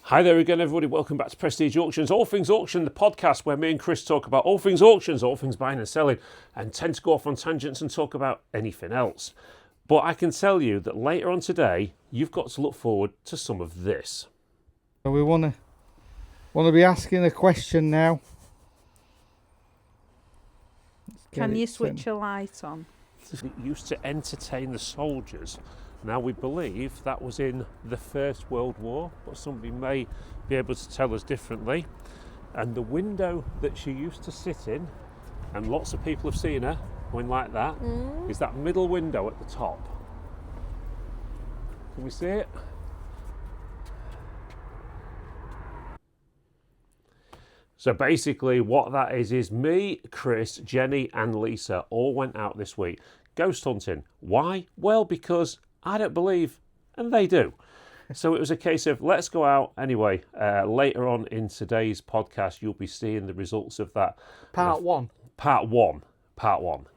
Hi there again, everybody. Welcome back to Prestige Auctions. All Things Auction, the podcast where me and Chris talk about all things auctions, all things buying and selling, and tend to go off on tangents and talk about anything else. But I can tell you that later on today, you've got to look forward to some of this. We want to be asking a question now. Can you switch a light on? It used to entertain the soldiers. Now we believe that was in the First World War, but somebody may be able to tell us differently. And the window that she used to sit in, and lots of people have seen her going like that, is that middle window at the top. Can we see it? So basically what that is me, Chris, Jenny and Lisa all went out this week ghost hunting. Why? Well, because I don't believe, and they do. So it was a case of, let's go out anyway. Later on in today's podcast, you'll be seeing the results of that. Part one. Part one.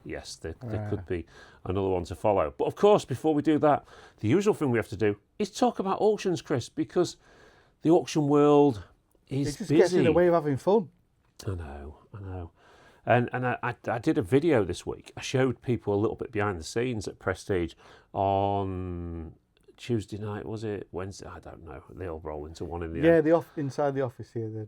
Yes, there could be another one to follow. But of course, before we do that, the usual thing we have to do is talk about auctions, Chris, because the auction world is It just busy. gets in the way of having fun. I know. And I did a video this week. I showed people a little bit behind the scenes at Prestige on Tuesday night, was it? Wednesday? I don't know. They all roll into one in the end. Yeah, inside the office here.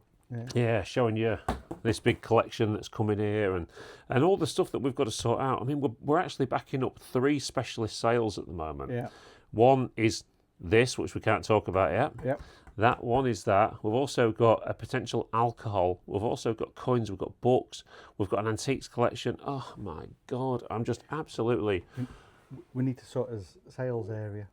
Yeah, showing you this big collection that's coming here and all the stuff that we've got to sort out. I mean, we're actually backing up 3 specialist sales at the moment. Yeah. One is this, which we can't talk about yet. Yep. That one is that. We've also got a potential alcohol. We've also got coins. We've got books. We've got an antiques collection. Oh my God! I'm just absolutely. We need to sort a sales area.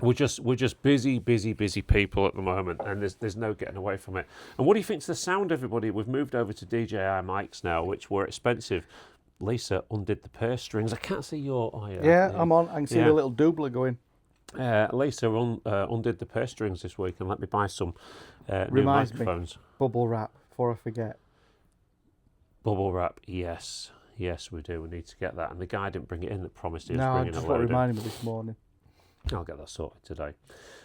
We're just busy people at the moment, and there's no getting away from it. And what do you think to the sound, everybody? We've moved over to DJI mics now, which were expensive. Lisa undid the purse strings. I can't see your. Oh, Yeah, I'm on. I can see the little doubler going. Lisa undid the purse strings this week and let me buy some new Reminds microphones. Me, bubble wrap before I forget. Bubble wrap, yes, we do. We need to get that. And the guy didn't bring it in that promised he was No, bringing just a what load reminded me this morning. I'll get that sorted today.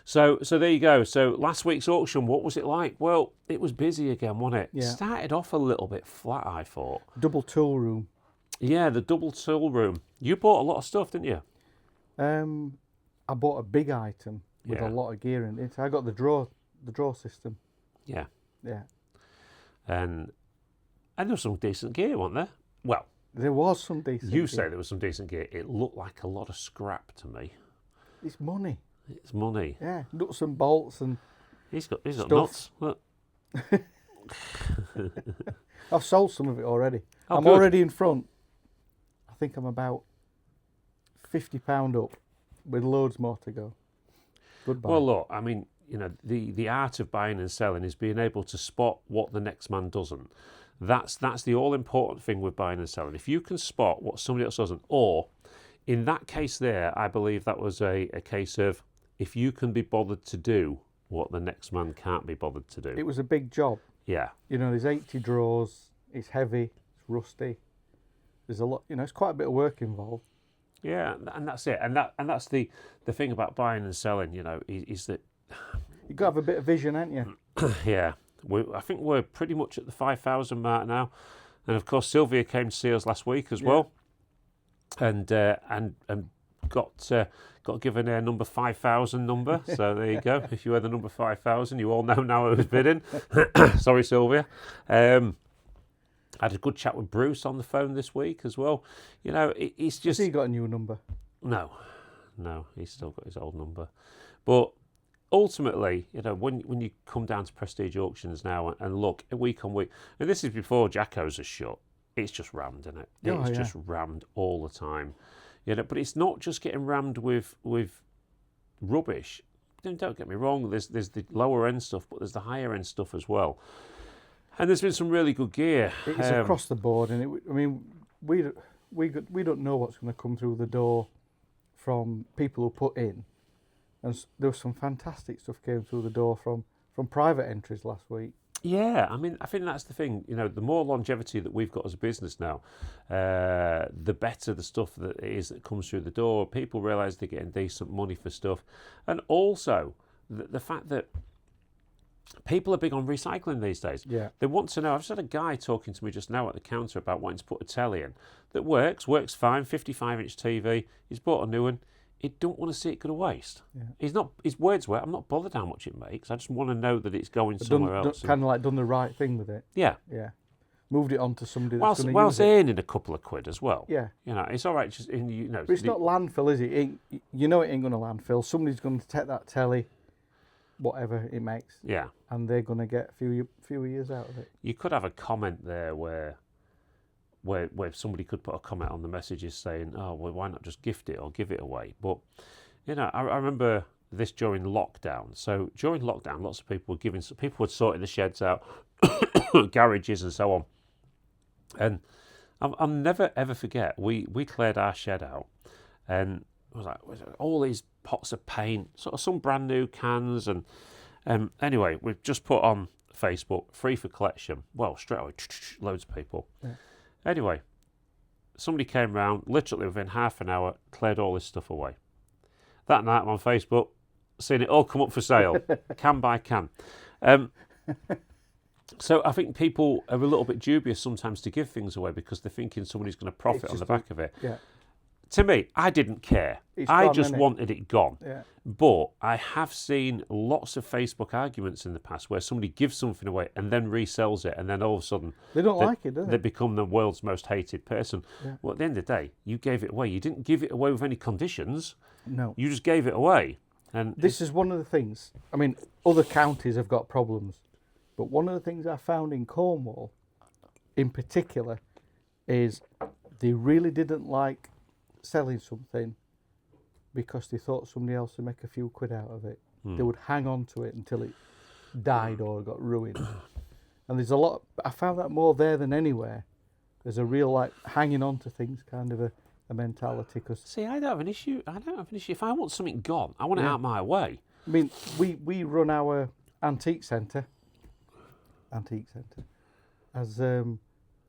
So there you go. So last week's auction, what was it like? Well, it was busy again, wasn't it? Yeah. Started off a little bit flat, I thought. Double tool room. Yeah, the double tool room. You bought a lot of stuff, didn't you? I bought a big item with a lot of gear in it. I got the draw system. Yeah. Yeah. And there was some decent gear, wasn't there? Well, there was some decent gear. You say there was some decent gear. It looked like a lot of scrap to me. It's money. It's money. Yeah, nuts and bolts and He's got stuff. nuts. Look. I've sold some of it already. Oh, I'm good. already in front. I think I'm about £50 up with loads more to go. Goodbye. Well, look, I mean, you know, the art of buying and selling is being able to spot what the next man doesn't. That's the all-important thing with buying and selling. If you can spot what somebody else doesn't, or in that case there, I believe that was a case of if you can be bothered to do what the next man can't be bothered to do. It was a big job. Yeah. You know, there's 80 drawers. It's heavy. It's rusty. There's a lot. You know, it's quite a bit of work involved. Yeah, and that's it. And that's the thing about buying and selling. You know, is that You've got to have a bit of vision, ain't you? yeah. I think we're pretty much at the 5,000 mark now, and of course Sylvia came to see us last week as well, and got given a number 5,000 number. So there you go. If you were the number 5,000, you all know now who was bidding. Sorry, Sylvia. I had a good chat with Bruce on the phone this week as well. You know, it's just. Has he got a new number? No, he's still got his old number, but. Ultimately, you know, when you come down to Prestige Auctions now and look week on week, and this is before Jacko's are shut, it's just rammed, isn't it? It's just rammed all the time. You know, but it's not just getting rammed with rubbish. Don't get me wrong, there's the lower end stuff, but there's the higher end stuff as well. And there's been some really good gear. It's across the board, and we don't know what's going to come through the door from people who put in. And there was some fantastic stuff came through the door from private entries last week. Yeah, I mean, I think that's the thing. You know, the more longevity that we've got as a business now, the better the stuff that it is that comes through the door. People realise they're getting decent money for stuff, and also the fact that People are big on recycling these days. Yeah. They want to know. I've just had a guy talking to me just now at the counter about wanting to put a telly in that works fine, 55-inch TV. He's bought a new one. He don't want to see it go to waste. Yeah. His words were, I'm not bothered how much it makes. I just want to know that it's going somewhere else. Kind of like done the right thing with it. Yeah. Yeah. Moved it on to somebody that's going to Whilst use it. earning a couple of quid as well. Yeah. You know, it's all right. Just But it's not landfill, is it? You know it ain't going to landfill. Somebody's going to take that telly, whatever it makes. Yeah. And they're going to get a few years out of it. You could have a comment there where somebody could put a comment on the messages saying, "Oh, well, why not just gift it or give it away?" But you know, I remember this during lockdown. So during lockdown, lots of people were sorting the sheds out, garages and so on. And I'll never ever forget, we cleared our shed out, and it was like all these pots of paint, sort of some brand new cans, and anyway, we've just put on Facebook, free for collection. Well, straight away, loads of people. Yeah. Anyway, somebody came round, literally within half an hour, cleared all this stuff away. That night I'm on Facebook, seeing it all come up for sale, can by can. So I think people are a little bit dubious sometimes to give things away because they're thinking somebody's going to profit on the back of it. Yeah. To me, I didn't care. I just wanted it gone. Yeah. But I have seen lots of Facebook arguments in the past where somebody gives something away and then resells it, and then all of a sudden they don't like it, do they? They become the world's most hated person. Yeah. Well, at the end of the day, you gave it away. You didn't give it away with any conditions. No. You just gave it away. And this is one of the things. I mean, other counties have got problems, but one of the things I found in Cornwall, in particular, is they really didn't like selling something because they thought somebody else would make a few quid out of it. They would hang on to it until it died or got ruined. And there's a lot, I found that more there than anywhere. There's a real like hanging on to things kind of a mentality. Cause, see, I don't have an issue. If I want something gone, I want it out my way. I mean, we run our antique centre as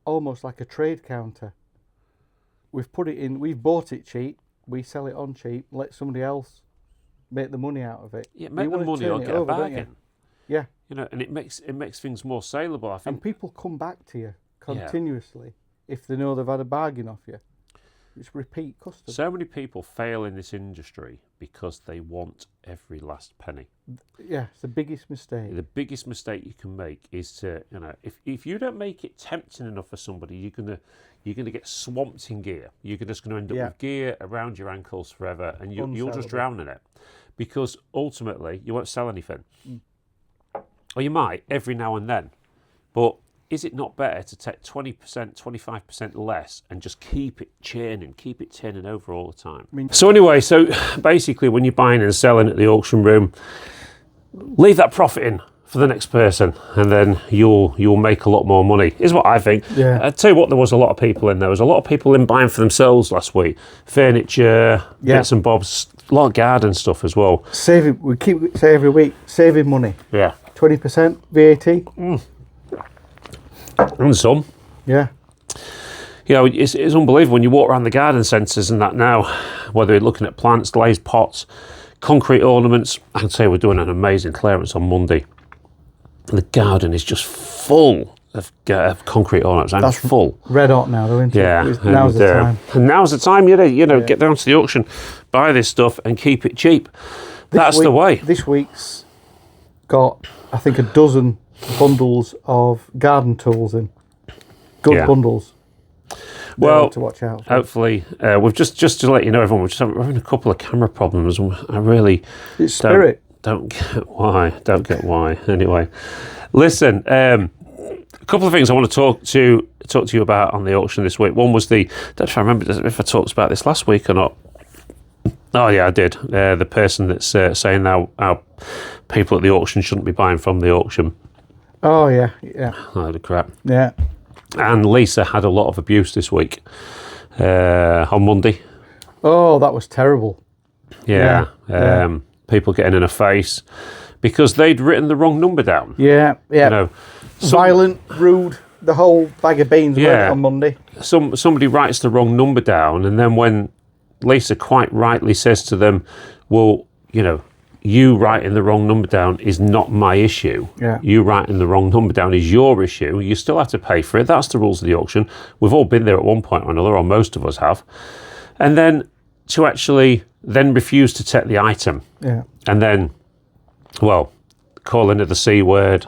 almost like a trade counter. We've put it in, we've bought it cheap, we sell it on cheap, let somebody else make the money out of it. Yeah, make the money or get a bargain. Yeah. You know, and it makes things more saleable, I think. And people come back to you continuously if they know they've had a bargain off you. It's repeat custom. So many people fail in this industry because they want every last penny. Yeah, it's the biggest mistake. The biggest mistake you can make is to, you know, if you don't make it tempting enough for somebody, you're gonna get swamped in gear. You're just going to end up with gear around your ankles forever, and you'll just drown in it, because ultimately you won't sell anything. Or you might every now and then, but is it not better to take 20%, 25% less and just keep it turning over all the time? So anyway, so basically when you're buying and selling at the auction room, leave that profit in for the next person, and then you'll make a lot more money, is what I think. Yeah. I tell you what, there was a lot of people in there. There was a lot of people in buying for themselves last week. Furniture, bits and bobs, a lot of garden stuff as well. Saving, we keep say every week, saving money. Yeah. 20% VAT. And some. Yeah. You know, it's unbelievable when you walk around the garden centres and that now, whether you're looking at plants, glazed pots, concrete ornaments. I can say we're doing an amazing clearance on Monday. The garden is just full of concrete ornaments. That's full. Red hot now, though, isn't it? Yeah. Now's the time. And now's the time, get down to the auction, buy this stuff and keep it cheap. That's the way. This week's got, I think, a dozen bundles of garden tools in. Good bundles. Well, to watch out for. Hopefully, we've just to let you know, everyone, we're having a couple of camera problems. I really don't get why. Anyway, listen, a couple of things I want to talk to you about on the auction this week. One was I don't know if I remember if I talked about this last week or not. Oh yeah, I did. The person that's saying now our people at the auction shouldn't be buying from the auction. Oh yeah. Load of crap. Yeah. And Lisa had a lot of abuse this week on Monday. Oh, that was terrible. Yeah. People getting in her face because they'd written the wrong number down. Yeah. You know, violent, rude, the whole bag of beans on Monday. Somebody writes the wrong number down, and then when Lisa quite rightly says to them, well, you writing the wrong number down is not my issue. Yeah. You writing the wrong number down is your issue. You still have to pay for it. That's the rules of the auction. We've all been there at one point or another, or most of us have. And then to actually then refuse to take the item. Yeah. And then, well, calling it the C word.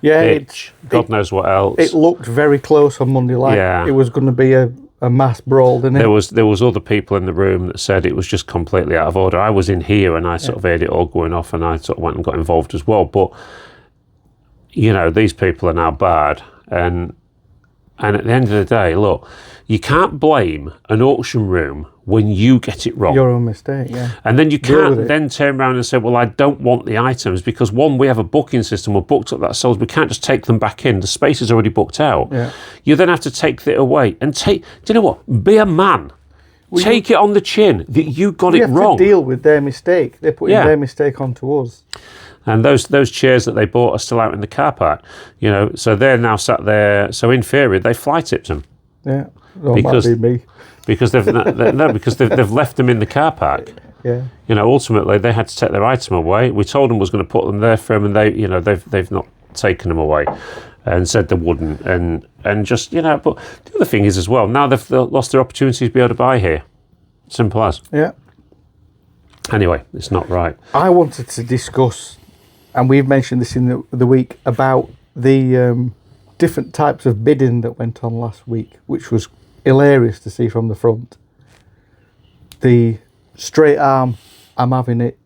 Yeah. Bitch, God knows what else. It looked very close on Monday, like it was going to be a mass brawl, didn't it? There was other people in the room that said it was just completely out of order. I was in here and I sort of heard it all going off, and I sort of went and got involved as well. But these people are now bad, and at the end of the day, look, you can't blame an auction room when you get it wrong. Your own mistake, yeah. And then you can't then turn around and say, well, I don't want the items, because one, we have a booking system. We're booked up that sales. We can't just take them back in. The space is already booked out. Yeah. You then have to take it away and do you know what? Be a man. Take it on the chin that you got it wrong. We have to deal with their mistake. They're putting their mistake onto us. And those chairs that they bought are still out in the car park. So they're now sat there. So in theory, they fly tipped them. Yeah. That might be me. Because they've left them in the car park. Yeah. Ultimately they had to take their item away. We told them was going to put them there for them, and they've not taken them away, and said they wouldn't. And just but the other thing is as well, now they've lost their opportunity to be able to buy here. Simple as. Yeah. Anyway, it's not right. I wanted to discuss, and we've mentioned this in the week, about the different types of bidding that went on last week, which was hilarious to see from the front. The straight arm, I'm having it.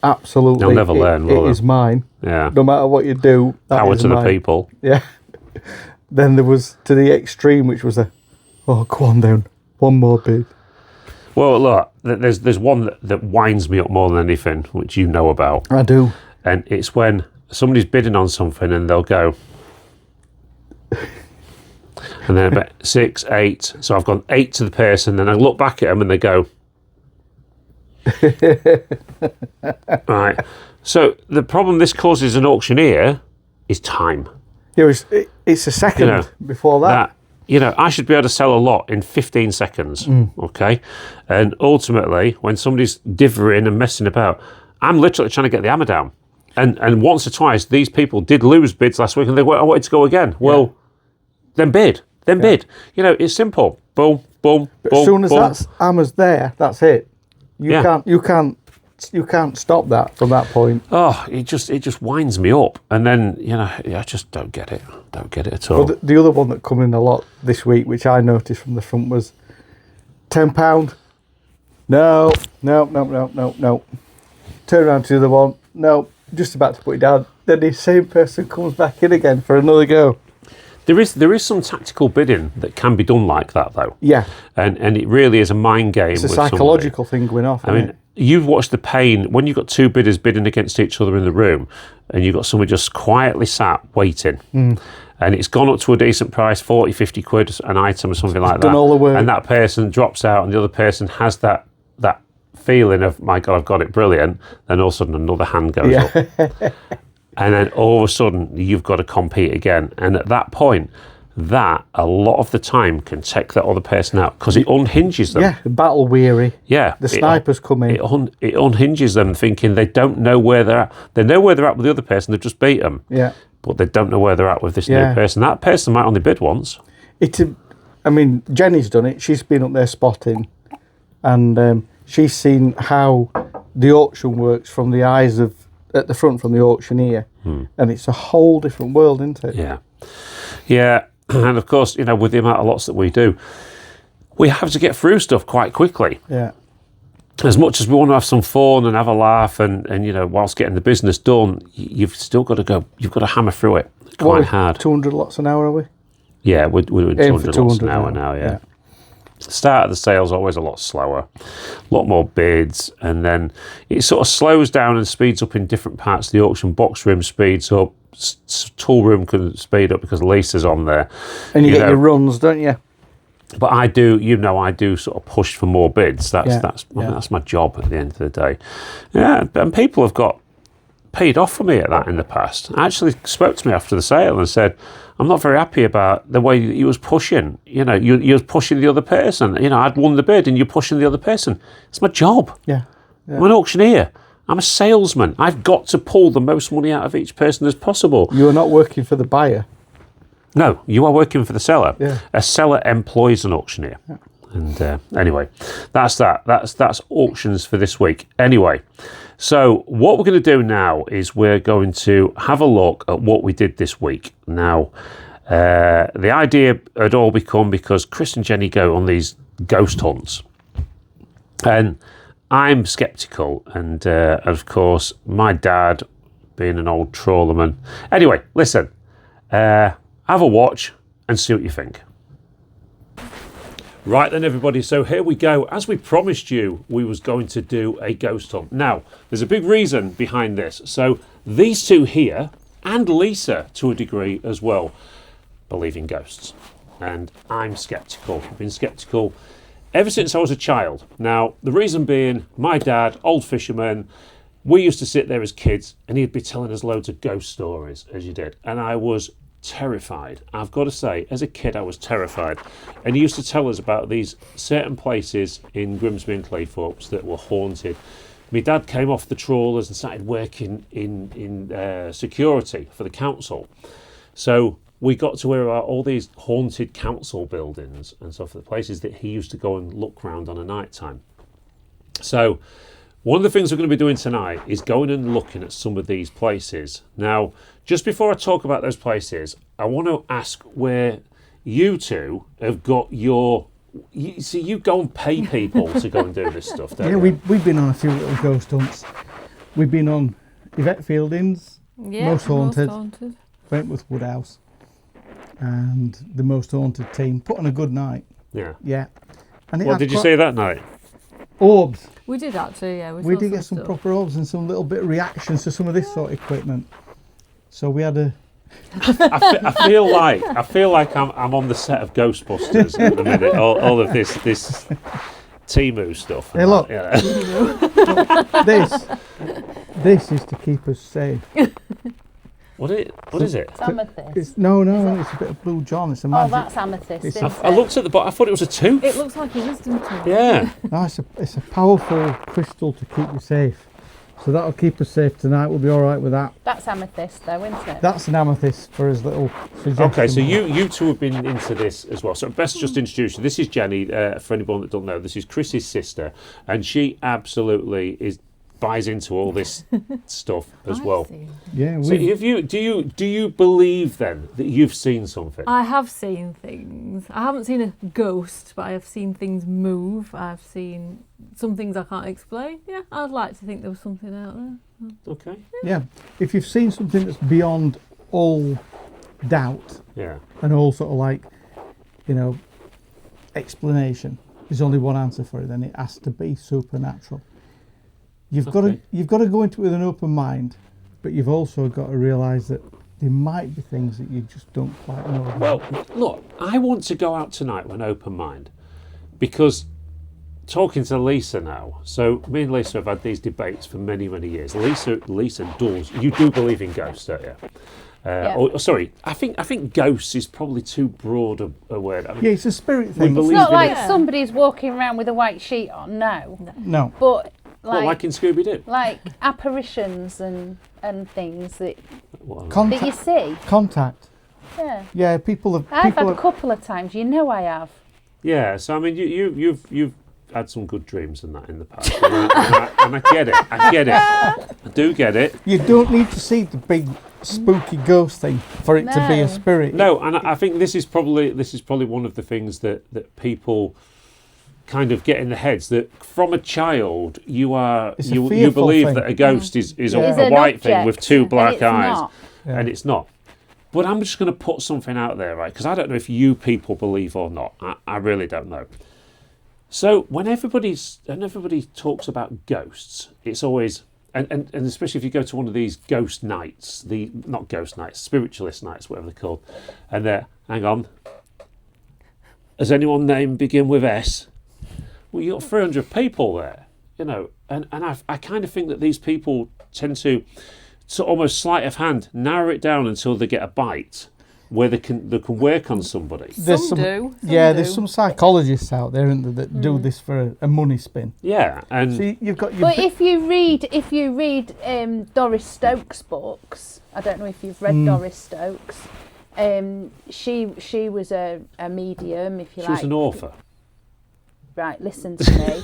Absolutely. They'll never learn, will it they? is mine. Yeah. No matter what you do, that Power is to mine. the people. Yeah. Then there was to the extreme, which was go on down, one more bid. Well, look, there's one that winds me up more than anything, which you know about. I do. And it's when somebody's bidding on something and they'll go, and then about 6, 8. So I've gone 8 to the person, then I look back at them and they go, right. So the problem this causes an auctioneer is time. It's a second before that. I should be able to sell a lot in 15 seconds, okay? And ultimately, when somebody's divvying and messing about, I'm literally trying to get the hammer down. And once or twice, these people did lose bids last week, and they went, I wanted to go again. Well, then bid. It's simple. Boom, boom, but boom, as soon as boom. that hammer's there, that's it. You can't stop that from that point. Oh, it just winds me up, and then I just don't get it at all. Well, the other one that come in a lot this week, which I noticed from the front, was £10. No. Turn around to the other one. No, just about to put it down. Then the same person comes back in again for another go. There is some tactical bidding that can be done like that, though. Yeah. And it really is a mind game. It's a with psychological thing going off. I mean, you've watched the pain when you've got two bidders bidding against each other in the room, and you've got somebody just quietly sat waiting. And it's gone up to a decent price, 40, 50 quid an item or something like that. Done all the work. And that person drops out, and the other person has that feeling of, my God, I've got it brilliant. Then all of a sudden another hand goes up. And then all of a sudden you've got to compete again. And at that point, that a lot of the time can take that other person out because it unhinges them. Yeah, battle weary. Yeah. The snipers come in. It unhinges them thinking they don't know where they're at. They know where they're at with the other person, they've just beat them. Yeah. But they don't know where they're at with this new person. That person might only bid once. Jenny's done it. She's been up there spotting, and she's seen how the auction works from the eyes of, at the front from the auctioneer. And it's a whole different world, isn't it? Yeah. Yeah. And of course, with the amount of lots that we do, we have to get through stuff quite quickly. Yeah. As much as we want to have some fun and have a laugh and whilst getting the business done, you've still got to you've got to hammer through it quite hard. 200 lots an hour, are we? Yeah, we're doing Aim for 200 lots an 200 hour now, yeah. The start of the sale's always a lot slower, a lot more bids, and then it sort of slows down and speeds up in different parts of the auction. Box room speeds up, tool room can speed up because Lisa's on there. And you get your runs, don't you? But I do sort of push for more bids. That's my job at the end of the day. Yeah, and people have got paid off for me at that in the past. Actually spoke to me after the sale and said, I'm not very happy about the way you was pushing. You was pushing the other person. I'd won the bid and you're pushing the other person. It's my job. Yeah. I'm an auctioneer. I'm a salesman. I've got to pull the most money out of each person as possible. You're not working for the buyer. No, you are working for the seller. Yeah. A seller employs an auctioneer. Yeah. And anyway, that's that. That's auctions for this week. Anyway, so what we're going to do now is we're going to have a look at what we did this week. Now, the idea had all become because Chris and Jenny go on these ghost hunts. And I'm sceptical. And of course, my dad, being an old trawlerman. Anyway, listen, have a watch and see what you think. Right then, everybody, so here we go. As we promised you, we was going to do a ghost hunt. Now, there's a big reason behind this. So these two here, and Lisa to a degree as well, believe in ghosts. And I'm sceptical. I've been sceptical ever since I was a child. Now, the reason being, my dad, old fisherman, we used to sit there as kids and he'd be telling us loads of ghost stories, as you did. And I was terrified. I've got to say, as a kid, I was terrified. And he used to tell us about these certain places in Grimsby and Cleethorpes that were haunted. My dad came off the trawlers and started working in security for the council. So we got to hear about all these haunted council buildings and stuff, the places that he used to go and look round on a night time. So one of the things we're going to be doing tonight is going and looking at some of these places. Now, just before I talk about those places, I want to ask where you two have got your... You go and pay people to go and do this stuff, don't you? Yeah, we've been on a few little ghost hunts. We've been on Yvette Fielding's, Most Haunted, Wentworth Woodhouse, and the Most Haunted team. Put on a good night. Yeah. Yeah. And What did you say that night? Orbs. We did actually, yeah. We did get some proper orbs and some little bit of reactions to some of this sort of equipment. So we had a... I feel like I'm on the set of Ghostbusters at the minute. All of this Timu stuff. Hey, look. Yeah. This is to keep us safe. What is it? It's amethyst. It's a bit of blue John. It's a Oh, magic. that's amethyst, It's isn't I looked at the bottom. I thought it was a tooth. It looks like a wisdom tooth. Yeah. No, it's a powerful crystal to keep you safe. So that'll keep us safe tonight. We'll be all right with that. That's amethyst, though, isn't it? That's an amethyst for his little suggestion. Okay, so you two have been into this as well. So best just introduce you. This is Jenny. For anyone that don't know, this is Chris's sister, and she absolutely buys into all this stuff as well. Yeah. So do you believe then that you've seen something? I have seen things. I haven't seen a ghost, but I have seen things move. I've seen some things I can't explain. Yeah, I'd like to think there was something out there. Okay. Yeah. If you've seen something that's beyond all doubt Yeah. and all sort of like, explanation, there's only one answer for it. Then it has to be supernatural. You've got to go into it with an open mind, but you've also got to realise that there might be things that you just don't quite know about. Well, look, I want to go out tonight with an open mind, because talking to Lisa now, so me and Lisa have had these debates for many, many years. Lisa does. You do believe in ghosts, don't you? Yeah. Sorry, I think ghosts is probably too broad a word. I mean, Yeah, it's a spirit thing. believe It's not in like it. somebody's walking around with a white sheet on, no. No. But like in Scooby-Doo. like apparitions and things that Well, you see. Contact. Yeah. Yeah, people have. I've had people a couple of times, I have. yeah, so I mean, you've had some good dreams and that in the past, and I get it. I do get it. You don't need to see the big spooky ghost thing for it to be No. a spirit. No, and I think this is probably one of the things that people kind of get in their heads, that from a child you fearful believe thing. that a ghost is Yeah. a Is an white thing object, with two black and it's eyes, not. Yeah. and it's not. But I'm just going to put something out there, right? Because I don't know if you people believe or not. I really don't know. So when everybody talks about ghosts, it's always and especially if you go to one of these ghost nights, not ghost nights, spiritualist nights, whatever they're called, and they're, hang on, has anyone name begin with S? Well, you've got 300 people there, and I kind of think that these people tend to almost sleight of hand narrow it down until they get a bite, where they can work on somebody. There's Some do. There's some psychologists out there, isn't there, that do this for a money spin. Yeah, and So you've got your But if you read Doris Stokes' books, I don't know if you've read Doris Stokes. She was a medium, if you she like. was an author. Right, listen to me.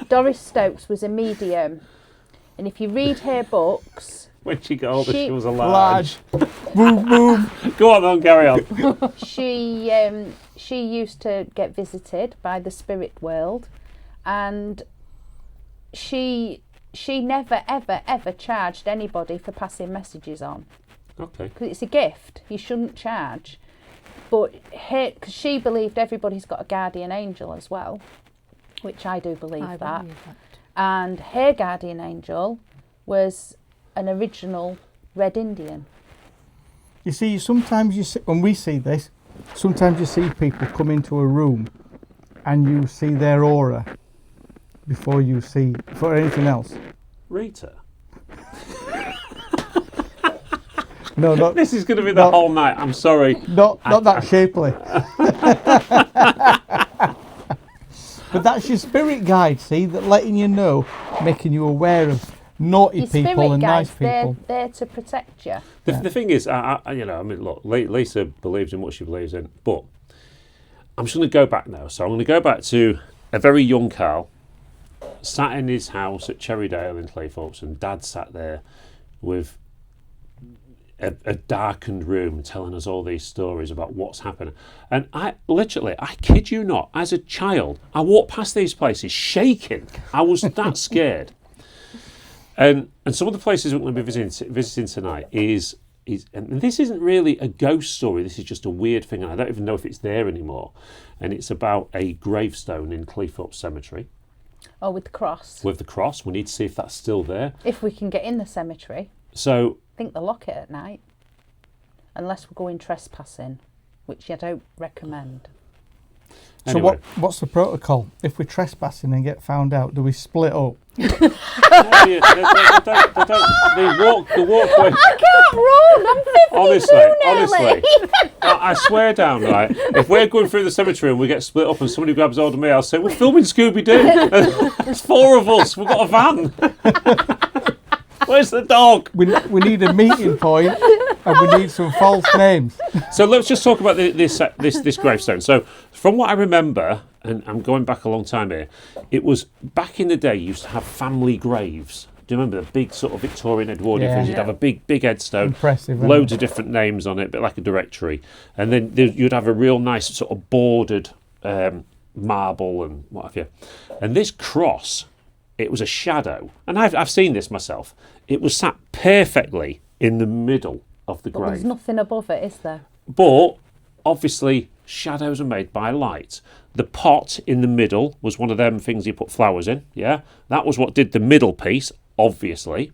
Doris Stokes was a medium, and if you read her books, When she got older, she was a large, large. boom, boom. Go on, carry on. she used to get visited by the spirit world, and she never ever charged anybody for passing messages on, Okay. because it's a gift. You shouldn't charge. But because she believed everybody's got a guardian angel as well, which I do believe I that. believe that. And her guardian angel was an original Red Indian. You see, sometimes you see, when we see this, sometimes you see people come into a room and you see their aura before anything else. Rita. No, not This is going to be the whole night. I'm sorry. not that shapely. But that's your spirit guide, see, that letting you know, making you aware of naughty Your people spirit and nice guides, people. they're there to protect you. The thing is, look, Lisa believes in what she believes in, but I'm just going to go back now. So I'm going to go back to a very young Carl, sat in his house at Cherrydale in Cleethorpes, and Dad sat there with a darkened room telling us all these stories about what's happening. And I kid you not, as a child, I walked past these places shaking. I was that scared. And some of the places we're going to be visiting tonight is and this isn't really a ghost story. This is just a weird thing, and I don't even know if it's there anymore. And it's about a gravestone in Cleethorpes Cemetery. Or with the cross. With the cross. We need to see if that's still there. If we can get in the cemetery. So I think they lock it at night. Unless we're going trespassing, which I don't recommend. So anyway. what's the protocol? If we're trespassing and get found out, do we split up? They walk away. I can't run, I'm 52 Honestly, I swear down, right? If we're going through the cemetery and we get split up and somebody grabs hold of me, I'll say, we're filming Scooby-Doo. There's 4 of us, we've got a van. Where's the dog? We need a meeting point and we need some false names. So let's just talk about this gravestone. So from what I remember, and I'm going back a long time here, it was back in the day you used to have family graves. Do you remember the big sort of Victorian Edwardian things? You'd have a big headstone, Impressive, loads of different names on it, but like a directory. And then you'd have a real nice sort of bordered marble and what have you. And this cross, it was a shadow. And I've seen this myself. It was sat perfectly in the middle of the But grave. there's nothing above it, is there? But obviously shadows are made by light. The pot in the middle was one of them things you put flowers in, yeah? That was what did the middle piece, obviously.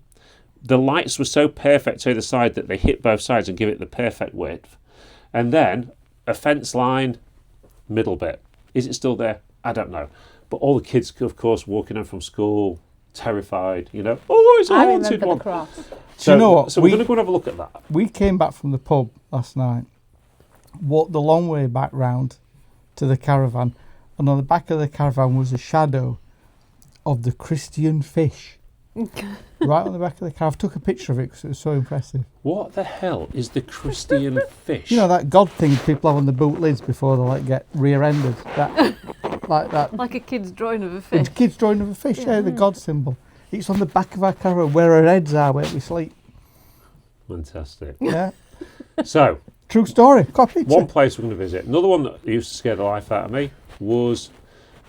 The lights were so perfect to the side that they hit both sides and give it the perfect width. And then a fence line, middle bit. Is it still there? I don't know. But all the kids, of course, walking home from school, terrified, oh, it's a I haunted remember one. the cross. Do you know what? So we're going to go and have a look at that. We came back from the pub last night, walked the long way back round to the caravan, and on the back of the caravan was a shadow of the Christian fish. Right on the back of the caravan. I took a picture of it because it was so impressive. What the hell is the Christian fish? You know that God thing people have on the boot lids before they get rear-ended? Like that. Like a kid's drawing of a fish. It's kids drawing of a fish, yeah, the God symbol. It's on the back of our caravan where our heads are where we sleep. Fantastic. Yeah. So, True story. Got a picture. one place we're going to visit. Another one that used to scare the life out of me was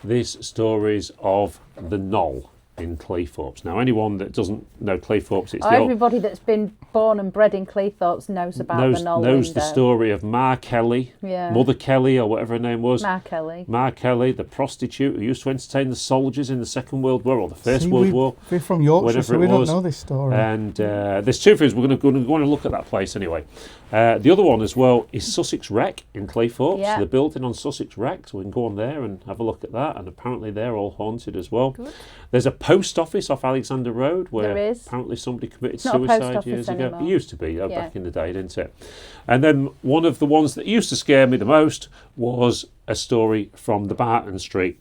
these stories of the Knoll in Cleethorpes. Now, anyone that doesn't know Cleethorpes, it's Everybody that's been born and bred in Cleethorpes knows about the Knoll knows the window. story of Ma Kelly, Yeah. Mother Kelly, or whatever her name was. Ma Kelly. Ma Kelly, the prostitute who used to entertain the soldiers in the Second World War or the First See, World War. We're from Yorkshire, whatever so it we don't was. know this story. And there's 2 things. We're going to go and look at that place anyway. The other one as well is Sussex Wreck in Cleethorpes. Yeah. The building on Sussex Wreck, so we can go on there and have a look at that. And apparently they're all haunted as well. Good. There's a post office off Alexander Road, where There is. apparently somebody committed Not a post suicide office years ago. anymore. It used to be Yeah. back in the day, didn't it? And then one of the ones that used to scare me the most was a story from the Barton Street.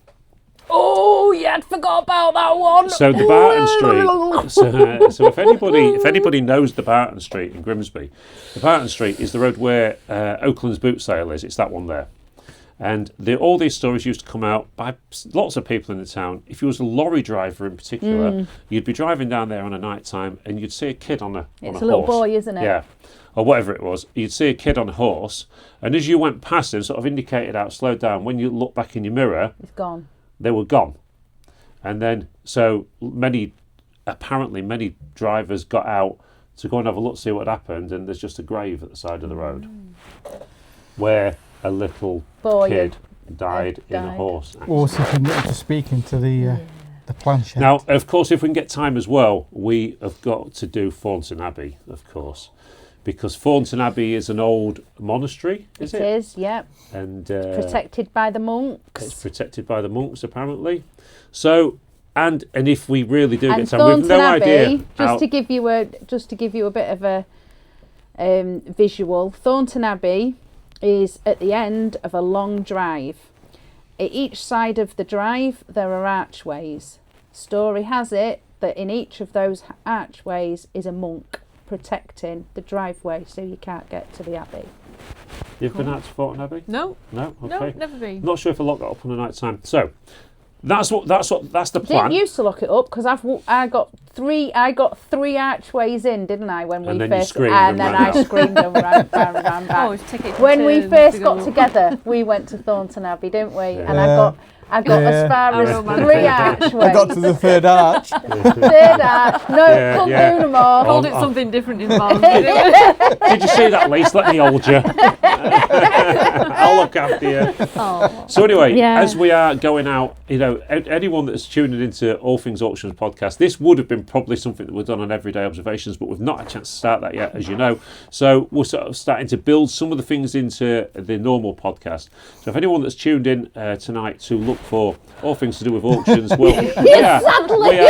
Oh, yeah, I'd forgot about that one. So the Barton Street. So if anybody knows the Barton Street in Grimsby, the Barton Street is the road where Oakland's boot sale is. It's that one there. And all these stories used to come out by lots of people in the town. If you was a lorry driver in particular, you'd be driving down there on a night time and you'd see a kid on a It's on a a little horse. boy, isn't it? Yeah, or whatever it was. You'd see a kid on a horse, and as you went past him, sort of indicated out, slowed down. When you look back in your mirror, It's gone. they were gone. And then, so apparently many drivers got out to go and have a look, see what had happened, and there's just a grave at the side of the road where a little Boy kid died in a died. horse accident. Or if we can get to speaking to the planchette. Now, of course, if we can get time as well, we have got to do Thornton Abbey, of course, because Thornton Abbey is an old monastery, is it? It is, yeah. And Protected by the monks. it's protected by the monks, apparently. So, and if we really do And get time, we've Thornton no Abbey, idea. just to give you a bit of a visual, Thornton Abbey is at the end of a long drive. At each side of the drive there are archways. Story has it that in each of those archways is a monk protecting the driveway so you can't get to the abbey. You've been out to Thornton Abbey? No, No? no, Okay. never been. Not sure if a lot got up on the night time. So, that's the plan. Didn't used to lock it up because I got three archways in, didn't I? When And we then you first screamed and and then ran I out. screamed and ran back. Oh, it's ticket When we to first go got up. together, we went to Thornton Abbey, didn't we? Yeah. And I got Yeah. as far How as romantic. 3 archways. I got to the third arch. Third arch. No, Yeah, couldn't yeah. do no more. Called Oh, it oh. something different in Barnsley, didn't we? Did you see that, Lise? Let me hold you. I'll look after you. Oh. So anyway, Yeah. as we are going out, anyone that's tuning into All Things Auctions podcast, this would have been probably something that we've done on Everyday Observations, but we've not had a chance to start that yet, as you know. So we're sort of starting to build some of the things into the normal podcast. So if anyone that's tuned in tonight to look for all things to do with auctions, well,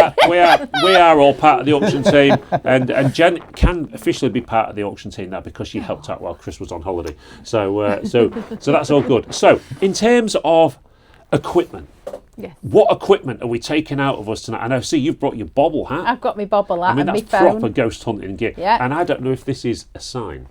we are all part of the auction team, and Jen can officially be part of the auction team now because she helped out while Chris was on holiday. So that's all good. So in terms of equipment, Yes. what equipment are we taking out of us tonight? And I see you've brought your bobble hat. I've got my bobble hat I mean, and my that's phone. proper ghost hunting gear. Yeah. And I don't know if this is a sign,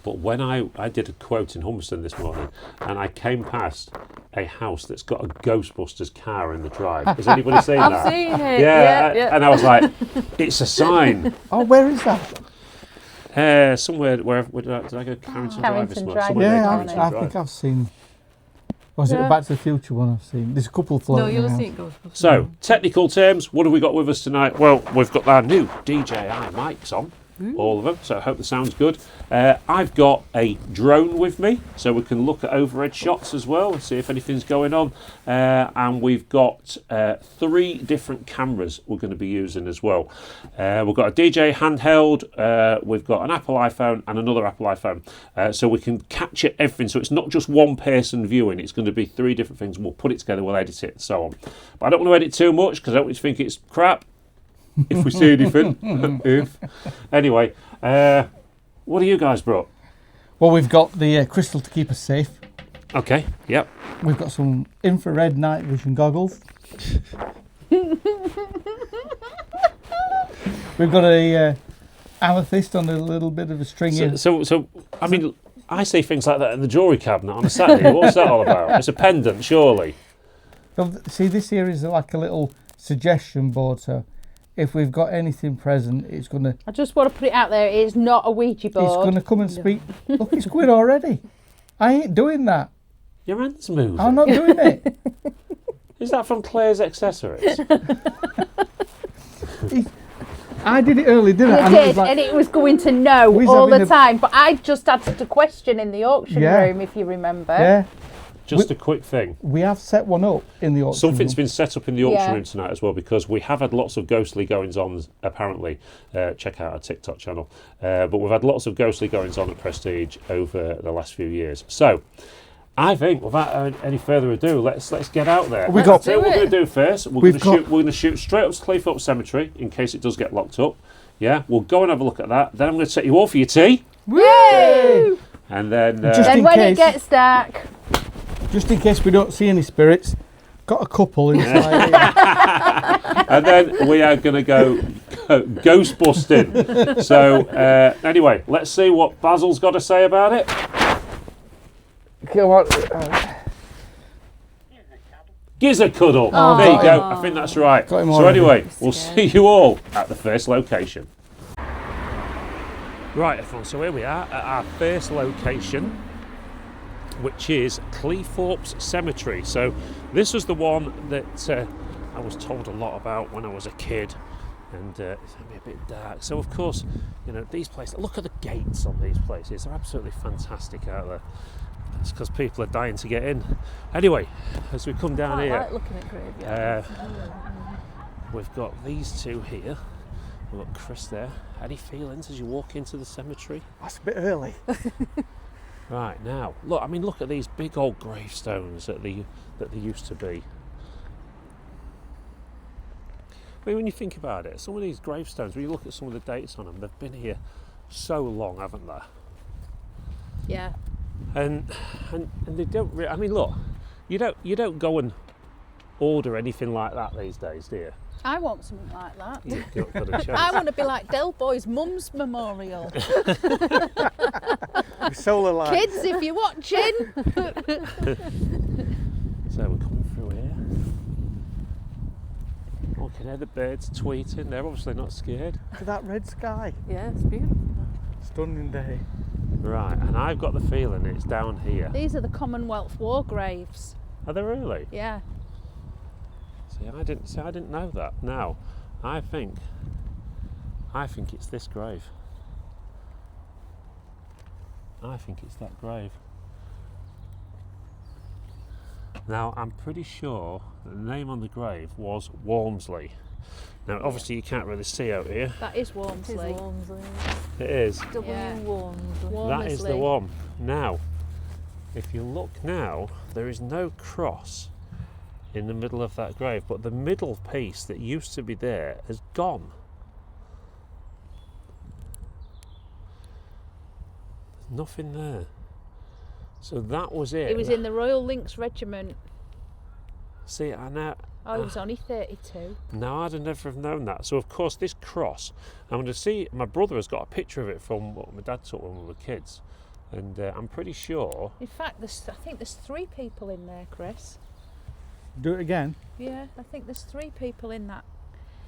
but when I did a quote in Humberston this morning, and I came past a house that's got a Ghostbusters car in the drive. Has anybody seen that? I've seen it. Yeah, and I was like, it's a sign. Oh, where is that? Somewhere, where did I go? Carrington Drive. Carrington somewhere, Drive. somewhere near Yeah, Carrington I Drive. think I've seen. Was it Yeah. a Back to the Future one I've seen? There's a couple No, floating you'll around. see it goes. So, technical terms, what have we got with us tonight? Well, we've got our new DJI mics on, all of them, so I hope the sound's good. I've got a drone with me, so we can look at overhead shots as well and see if anything's going on. And we've got 3 different cameras we're going to be using as well. We've got a DJ handheld, we've got an Apple iPhone and another Apple iPhone. So we can capture everything, so it's not just one person viewing, it's going to be 3 different things, and we'll put it together, we'll edit it and so on. But I don't want to edit too much because I don't want you to think it's crap. If we see anything. Anyway, what have you guys brought? Well, we've got the crystal to keep us safe. Okay, yep. We've got some infrared night vision goggles. We've got a amethyst on a little bit of a string in. So, I mean, I see things like that in the jewellery cabinet on a Saturday. What's that all about? It's a pendant, surely. So, see, this here is like a little suggestion board. So, if we've got anything present, it's gonna I just want to put it out there. It's not a Ouija board. it's gonna come and speak. Look, it's going already. I ain't doing that. Your hand's moving. I'm not doing it. Is that from Claire's Accessories? I did it early, didn't I? It And did, was like, and it was going to know We was all the having a- time. But I just asked a question in the auction Yeah. room, if you remember. yeah, Just a quick thing. we have set one up in the auction Something's room. been set up in the auction Yeah. room tonight as well, because we have had lots of ghostly goings on, apparently. Check out our TikTok channel. But we've had lots of ghostly goings on at Prestige over the last few years. So, I think, without any further ado, let's get out there. We got- So what we're going to do first. We've got- We're going to shoot straight up to Cleethorpes Cemetery in case it does get locked up. Yeah, we'll go and have a look at that. Then I'm going to take you all for your tea, Woo! and then Just Then in when case- it gets dark, Just in case we don't see any spirits, got a couple inside here. and then we are going to go ghost busting. So anyway, let's see what Basil's got to say about it. Come on. Giz a cuddle. Oh, there you got go. him. I think that's right. Got him So already. anyway, we'll Scared. see you all at the first location. Right, everyone. So here we are at our first location, which is Cleethorpes Cemetery. So this was the one that I was told a lot about when I was a kid, and it's going to be a bit dark. So of course, you know, these places. Look at the gates on these places. They're absolutely fantastic out there. It's because people are dying to get in. Anyway, as we come down I here, like looking at graveyards. we've got these two here. We've got Chris there. Any feelings as you walk into the cemetery? That's a bit early. Right, now, look, I mean, look at these big old gravestones that they used to be. I mean, when you think about it, some of these gravestones, when you look at some of the dates on them, they've been here so long, haven't they? yeah. And they don't I mean, look, you don't go and order anything like that these days, do you? I want something like that. You've not got a chance. I want to be like Del Boy's mum's memorial. Solar light. Kids, if you're watching. So we're coming through here. Oh, you can hear the birds tweeting. They're obviously not scared. Look at that red sky. Yeah, it's beautiful. Stunning day. Right, and I've got the feeling it's down here. These are the Commonwealth War graves. Are they really? Yeah. See, I didn't know that. Now, I think it's this grave. I think it's that grave. Now, I'm pretty sure the name on the grave was Walmsley. Now, obviously, you can't really see out here. That is It is Walmsley. Walmsley. It is. Yeah. Walmsley. That is the Walmsley. one. Now, if you look now, there is no cross in the middle of that grave, but the middle piece that used to be there has gone. There's nothing there. So that was it. He was in the Royal Links Regiment. See, I know. Oh, he was only 32. Now I'd have never have known that. So of course this cross, I'm going to see. My brother has got a picture of it from what my dad took when we were kids, and I'm pretty sure. In fact, I think there's 3 people in there, Chris. Do it again. Yeah, I think there's 3 people in that.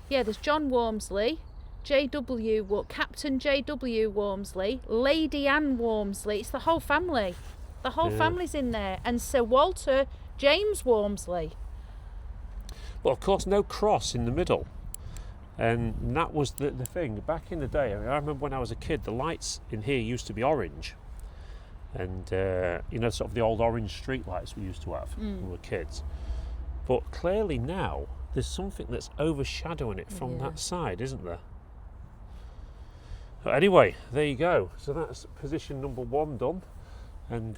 Yeah, there's John Walmsley, Captain J.W. Walmsley, Lady Anne Walmsley. It's the whole family. The whole Yeah. family's in there. And Sir Walter James Walmsley. Well, of course, no cross in the middle. And that was the thing. Back in the day, I remember when I was a kid, the lights in here used to be orange. And, you know, sort of the old orange street lights we used to have when we were kids. But clearly now, there's something that's overshadowing it from that side, isn't there? But anyway, there you go. So that's position number 1 done. And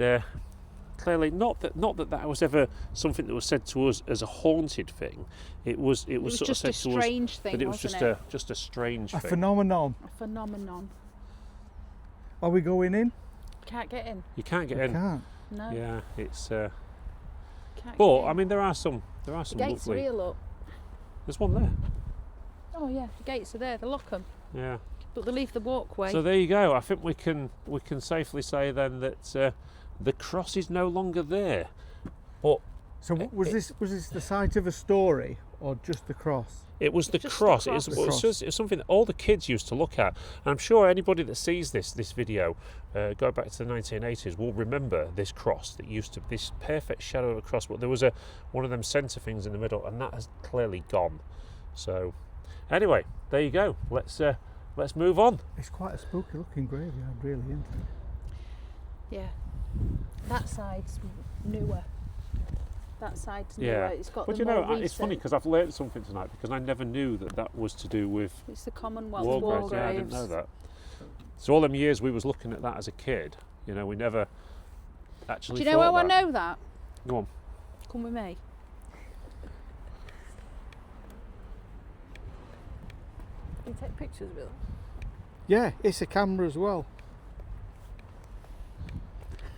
clearly, not that was ever something that was said to us as a haunted thing. It was It was sort just of a said to us strange thing, that it was wasn't just a strange A thing. phenomenon. A phenomenon. Are we going in? Can't get in. You can't get We in. can't. No. Yeah, it's. Can't But get in. I mean, there are some the gates are lovely. here, look. There's one there. Oh yeah, the gates are there. They lock them, Yeah. but they leave the walkway. So there you go. I think we can safely say then that the cross is no longer there. But So was this the site of a story or just the cross? it was the Just the cross. cross. The cross. It's something that all the kids used to look at. And I'm sure anybody that sees this video, go back to the 1980s, will remember this cross that used to this perfect shadow of a cross. But there was one of them centre things in the middle, and that has clearly gone. So anyway, there you go. Let's move on. It's quite a spooky looking graveyard, really, isn't it? Yeah, that side's newer. That side's newer. Yeah. It's got But the you more know, it's funny recent- because I've learnt something tonight because I never knew that was to do with It's the Commonwealth war War graves. Yeah, I didn't graves. know that. So all them years we was looking at that as a kid, you know, we never actually. Do you know thought how I that. know that? Go on. Come with me. You take pictures with them? Yeah, it's a camera as well.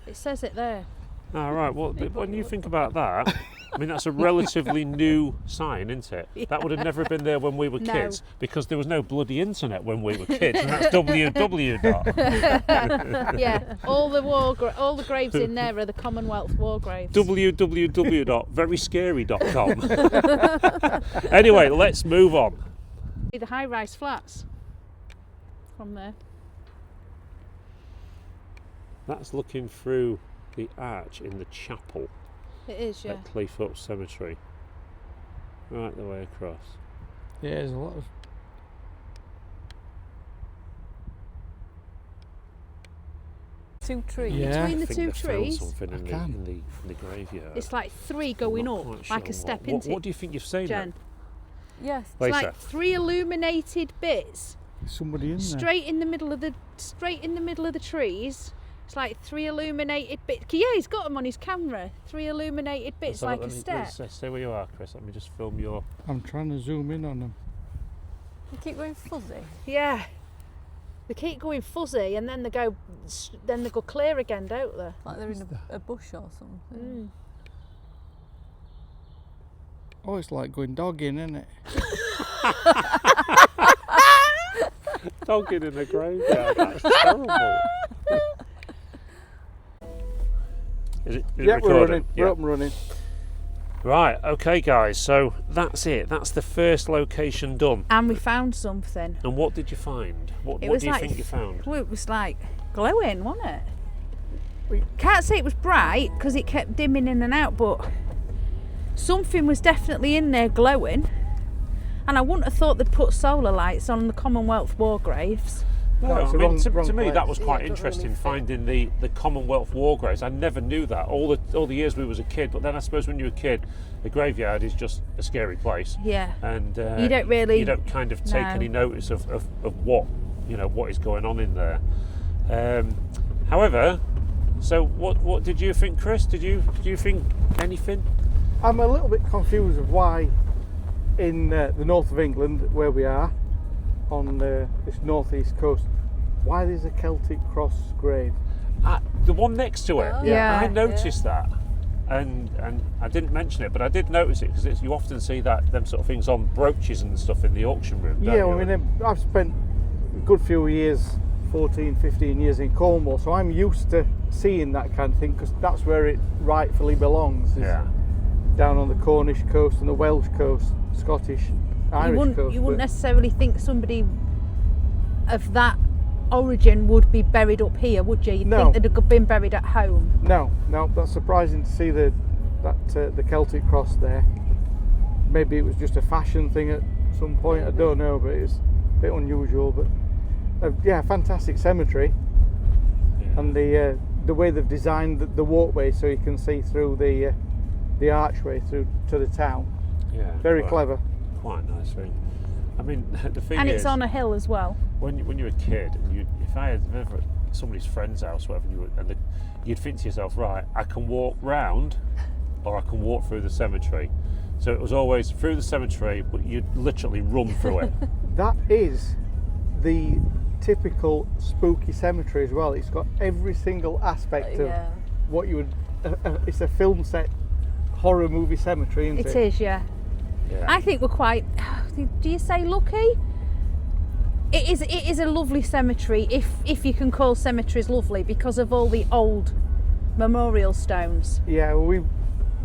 It says it there. All right. Well, when you think about that, I mean, that's a relatively new sign, isn't it? Yeah. That would have never been there when we were No. kids because there was no bloody internet when we were kids, and that's www. Yeah, all the graves in there are the Commonwealth war graves. www.veryscary.com. Anyway, let's move on. The high-rise flats from there. That's looking through the arch in the chapel It is, yeah. at Cleethorpes Cemetery. Right the way across. Yeah, there's a lot of. Two trees. Yeah. Between the I think two they found trees, something I in can. the graveyard. it's like three going Not up, quite like sure a step what. into What do you think you've seen Jen. then? Yes. It's Later. like three illuminated bits Somebody in there. straight in the middle of the trees. It's like three illuminated bits. Yeah, he's got them on his camera. Three illuminated bits, like a step. Let's stay where you are, Chris. Let me just film your. I'm trying to zoom in on them. You keep going fuzzy. Yeah. They keep going fuzzy, and then they go clear again, don't they? Like they're in a bush or something. Oh, it's like going dogging, isn't it? Dogging in the graveyard. That's terrible. Is it Yeah, we're recording? running. Yeah. We're up and running. Right, okay, guys. So that's it. That's the first location done. And we found something. And what did you find? What was do you like think you found? Well, it was like glowing, wasn't it? Can't say it was bright because it kept dimming in and out, but something was definitely in there glowing. And I wouldn't have thought they'd put solar lights on the Commonwealth war graves. No, it's I the mean, wrong- to wrong me that place. was quite Yeah, it doesn't interesting really fit. finding the Commonwealth war graves. I never knew that all the years we was a kid. But then I suppose when you're a kid, the graveyard is just a scary place, Yeah. and You don't really- you don't kind of take no. any notice of what what is going on in there. However, so what did you think, Chris? Did you think anything? I'm a little bit confused of why in the north of England, where we are, on this northeast coast, why there's a Celtic cross grave. The one next to it. Oh, Yeah. I noticed that. And I didn't mention it, but I did notice it because you often see them sort of things on brooches and stuff in the auction room. don't Yeah, you? I mean, I've spent a good few years, 14, 15 years in Cornwall, so I'm used to seeing that kind of thing because that's where it rightfully belongs. is Yeah. Down on the Cornish coast and the Welsh coast, Scottish, Irish coast. You wouldn't but- necessarily think somebody of that origin would be buried up here, would you? You'd No. think they'd have been buried at home. No, that's surprising to see the Celtic cross there. Maybe it was just a fashion thing at some point. I don't know, but it's a bit unusual. But yeah, fantastic cemetery, Yeah. and the way they've designed the walkway so you can see through the archway through to the town. Yeah, Very quite- clever. Quite a nice thing. I mean, the thing And is, it's on a hill as well. when you're a kid, and if I had ever at somebody's friend's house, or whatever, you'd think to yourself, right, I can walk round, or I can walk through the cemetery. So it was always through the cemetery, but you'd literally run through it. That is the typical spooky cemetery as well. It's got every single aspect of Yeah. what you would. It's a film set horror movie cemetery, isn't it? It is, yeah. Yeah. I think we're quite. Do you say lucky? It is a lovely cemetery, if you can call cemeteries lovely, because of all the old memorial stones. Yeah, well,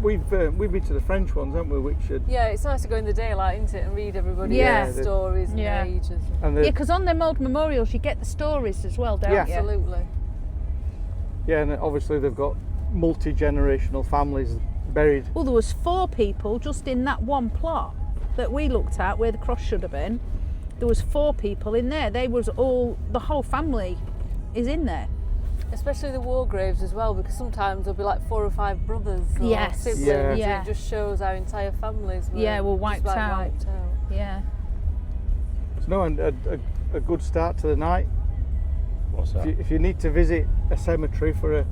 we've been to the French ones, haven't we? Which Yeah, it's nice to go in the daylight, isn't it, and read everybody's Yeah. stories and Yeah. ages. and Yeah, the, because on them old memorials you get the stories as well, don't Yeah. you? Absolutely. and obviously they've got multi-generational families buried. Well, there was 4 people just in that one plot that we looked at where the cross should have been. There was 4 people in there. The whole family is in there. Especially the war graves as well, because sometimes there'll be like 4 or 5 brothers or Yes. siblings, Yeah. and Yeah. it just shows how entire families were, Yeah, were wiped just, like, out. wiped out. Yeah. No, and a good start to the night. What's that? If you need to visit a cemetery for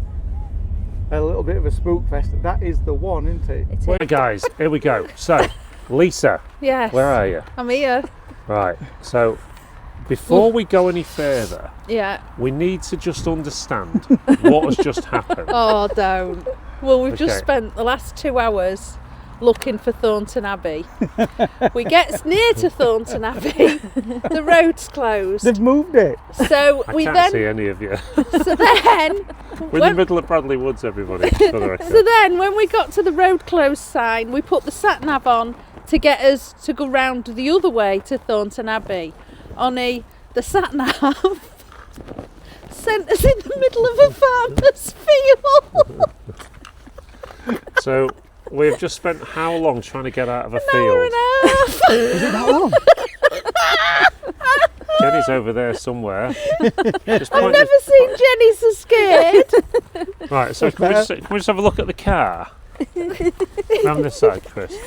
a little bit of a spook fest. That is the one, isn't it? It is. Right, guys, here we go. So, Lisa, Yes. where are you? I'm here. Right, so before we go any further, Yeah. we need to just understand what has just happened. Oh, don't. Well, we've just Okay. spent the last 2 hours looking for Thornton Abbey. We get near to Thornton Abbey, the road's closed. They've moved it. So I we can't then, see any of you. so then, We're in the when, middle of Bradley Woods, everybody. For the record. so then, when we got to the road closed sign, we put the sat nav on to get us to go round the other way to Thornton Abbey. Only the sat nav sent us in the middle of a farmer's field. So we've just spent how long trying to get out of a Hour field? and a half. Is it that long? Jenny's over there somewhere. Just I've point never seen Jenny so scared. Right, so can we just have a look at the car? Round this side, Chris.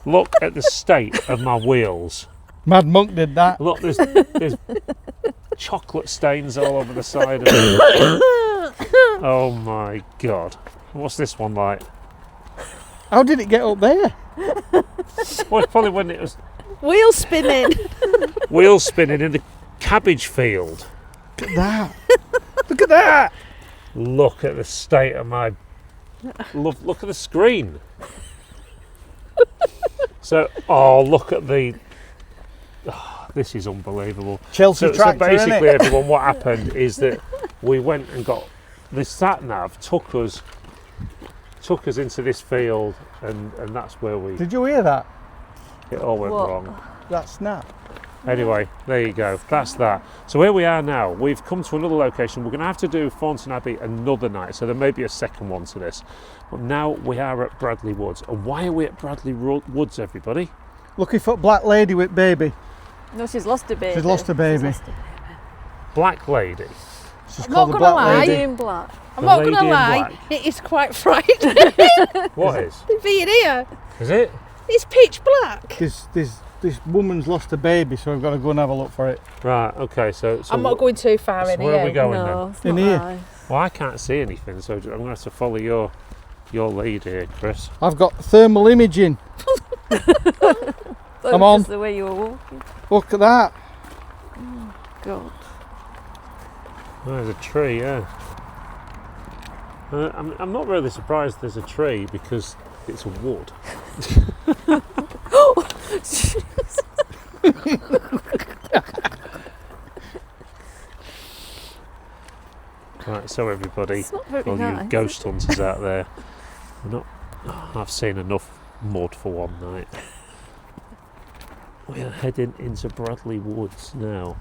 Look at the state of my wheels. Mad Monk did that. Look, there's chocolate stains all over the side of it. Oh my god. What's this one like? How did it get up there? Well, probably when it was Wheel spinning. wheel spinning in the cabbage field. Look at that. Look at that. Look at the state of my... Look at the screen. So, look at the... Oh, this is unbelievable. Chelsea So tractor, basically, innit? everyone, what happened is that we went and got... The sat-nav took us into this field, and that's where Did you hear that? it all went What? wrong. That snap. Anyway, there you go. That's that. So where we are now, we've come to another location. We're going to have to do Thornton Abbey another night, so there may be a second one to this. But now we are at Bradley Woods. And why are we at Bradley Woods, everybody? Looking for black lady with baby. No, she's lost a baby. She's lost a baby. Black Lady. She's I'm called not the gonna black lie. Lady lady. in black. I'm The not lady going to in lie, black. it is quite frightening What is? being here. Is it? It's pitch black. This woman's lost a baby, so we've got to go and have a look for it. Right, okay, so I'm not going too far so in where are we here. going No, then? it's In not here. nice. Well, I can't see anything, so I'm going to have to follow your lead here, Chris. I've got thermal imaging. That Come was on. just the way you were walking. Look at that. God. Oh, there's a tree, yeah. I'm not really surprised there's a tree because it's a wood. Right, so everybody, It's not very all nice. you ghost hunters out there, I've seen enough mud for one night. We are heading into Bradley Woods now.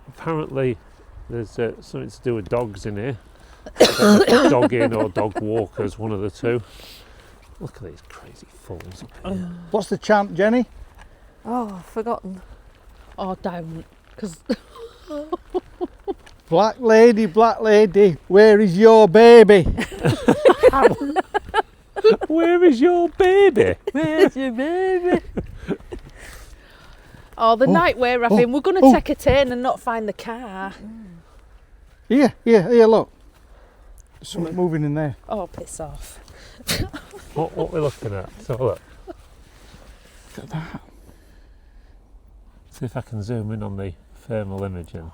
Apparently, there's something to do with dogs in here. Dog in or dog walkers, one of the two. Look at these crazy fools up here. What's the chant, Jenny? Oh, I've forgotten. Oh, don't. Because Black lady, where is your baby? Where is your baby? Where's your baby? the night we're having, we're going to oh. take a turn and not find the car. Here, look. There's something moving in there. Oh, piss off. What we're looking at? Let's have a look. Look at that. See if I can zoom in on the thermal imaging.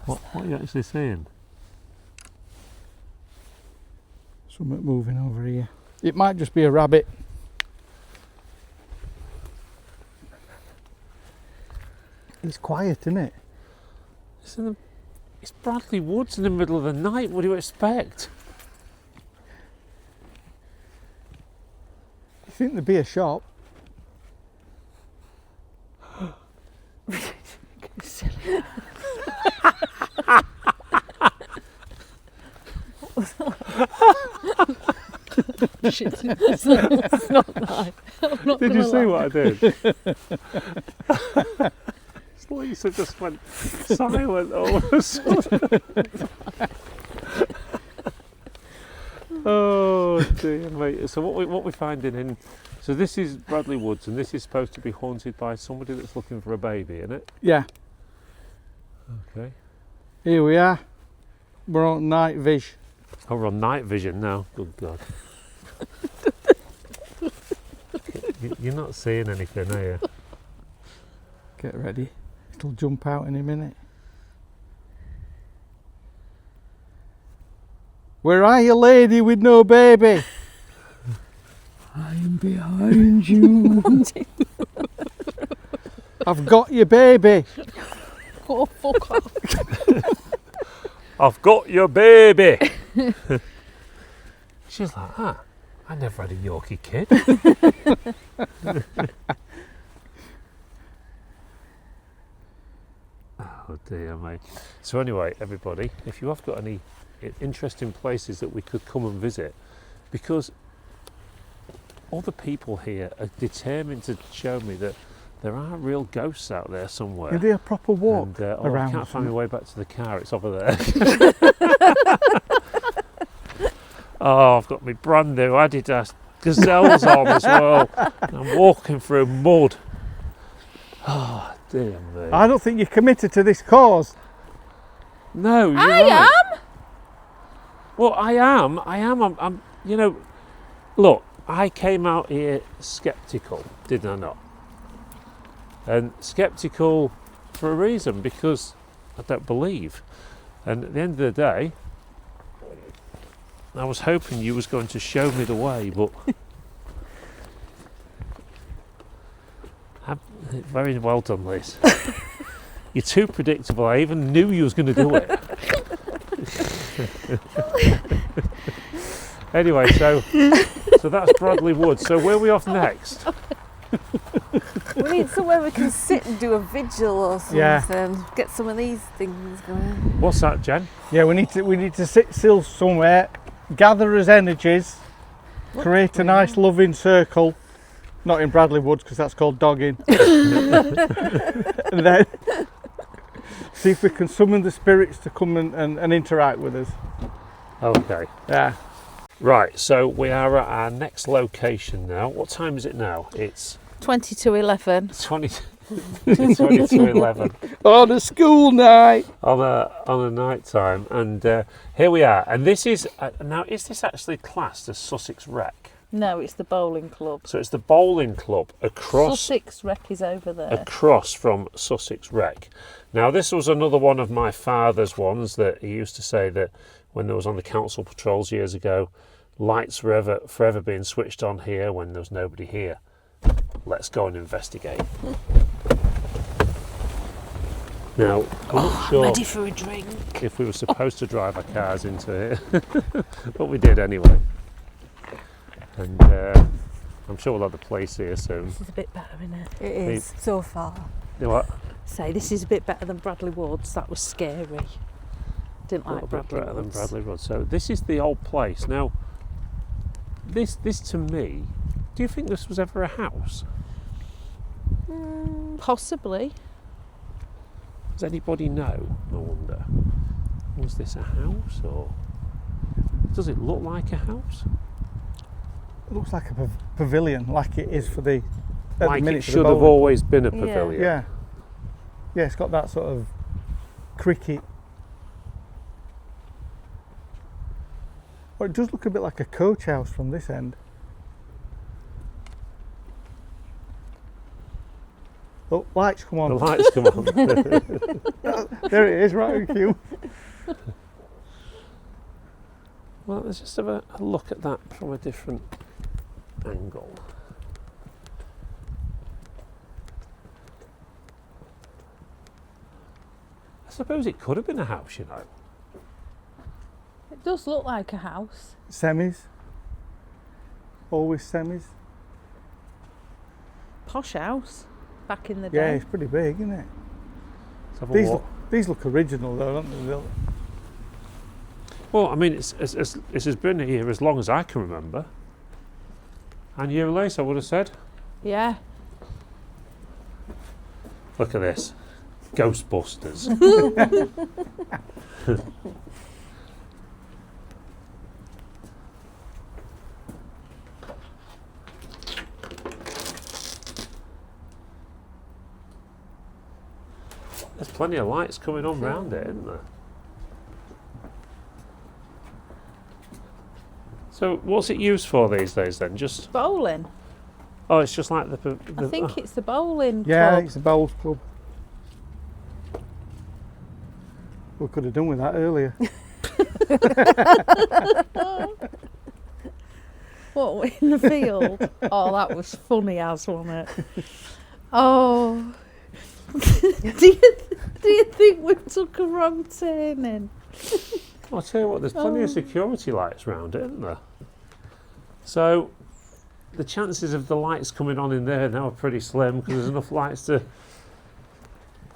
What are you actually seeing? Something moving over here. It might just be a rabbit. It's quiet, isn't it? It's Bradley Woods in the middle of the night. What do you expect? You think there'd be a shop? Silly. Shit. It's not nice. Did you see what I did? Lisa just went silent all of a sudden. Oh dear, mate. So what we finding in? So this is Bradley Woods, and this is supposed to be haunted by somebody that's looking for a baby, isn't it? Yeah, Okay. here we are. We're on night vision. Oh, we're on night vision now. Good God. You're not seeing anything, are you? Get ready. It'll jump out in a minute. Where are you, lady with no baby? I am behind you. I've got your baby. Oh, fuck off. I've got your baby. She's like, I never had a Yorkie kid. Oh dear, mate. So anyway, everybody, if you have got any interesting places that we could come and visit, because other people here are determined to show me that there are real ghosts out there somewhere. You do a proper walk And, I around. can't find my way back to the car. It's over there. Oh, I've got my brand new Adidas Gazelles on as well. I'm walking through mud. Oh, dear me. I don't think you're committed to this cause. No, you're I right. am. Well, I am. I'm. You know, look. I came out here sceptical, did I not? And sceptical for a reason, because I don't believe. And at the end of the day, I was hoping you was going to show me the way, but very well done, Liz. You're too predictable. I even knew you was going to do it. Anyway, so that's Bradley Woods. So where are we off next? We need somewhere we can sit and do a vigil or something. Yeah. Get some of these things going. What's that, Jen? Yeah, we need to sit still somewhere, gather as energies, create a nice loving circle. Not in Bradley Woods, because that's called dogging. And then see if we can summon the spirits to come and interact with us. Okay. Yeah. Right, so we are at our next location now. What time is it now? It's 20 to 11. 20 to 11 On a school night. on a night time, and here we are. And this is now, is this actually classed as Sussex Rec? No, it's the bowling club. So it's the bowling club across Sussex Rec is over there. across from Sussex Rec. Now, this was another one of my father's ones that he used to say that when there was on the council patrols years ago, lights were forever being switched on here when there was nobody here. Let's go and investigate. Now, I'm not sure Ready for a drink. if we were supposed to drive our cars into here, but we did anyway. And I'm sure we'll have the place here soon. This is a bit better, isn't it? It is, so far. You know what? Say, this is a bit better than Bradley Woods. That was scary. Didn't A like little bit Bradley better than Woods. Bradley Road. So this is the old place. Now, this to me, do you think this was ever a house? Possibly. Does anybody know? I wonder. Was this a house, or does it look like a house? It looks like a pavilion, like it is for the. at the Like minute it for the should have bowling. always been a Yeah. pavilion. Yeah. Yeah, it's got that sort of cricket. Well, it does look a bit like a coach house from this end. Oh, lights come The on. lights come on. There it is, right on cue. Well, let's just have a look at that from a different angle. I suppose it could have been a house, you know. It does look like a house. Semis. Always semis. Posh house. Back in the Yeah, day. it's pretty big, isn't it? Let's have a These walk. these look original though, don't they? They'll- Well, I mean, it's has been here as long as I can remember. And you, Lace, I would have said. Yeah. Look at this. Ghostbusters. There's plenty of lights coming on round it, isn't there? So what's it used for these days then? Just Bowling. oh, it's just like the I think it's the bowling Yeah, club. it's a bowls club. We could have done with that earlier. What, in the field? Oh, that was funny as, wasn't it? Oh. do you think we took a wrong turning? I'll tell you what, there's plenty of security lights around it, isn't there? So the chances of the lights coming on in there now are pretty slim because there's enough lights to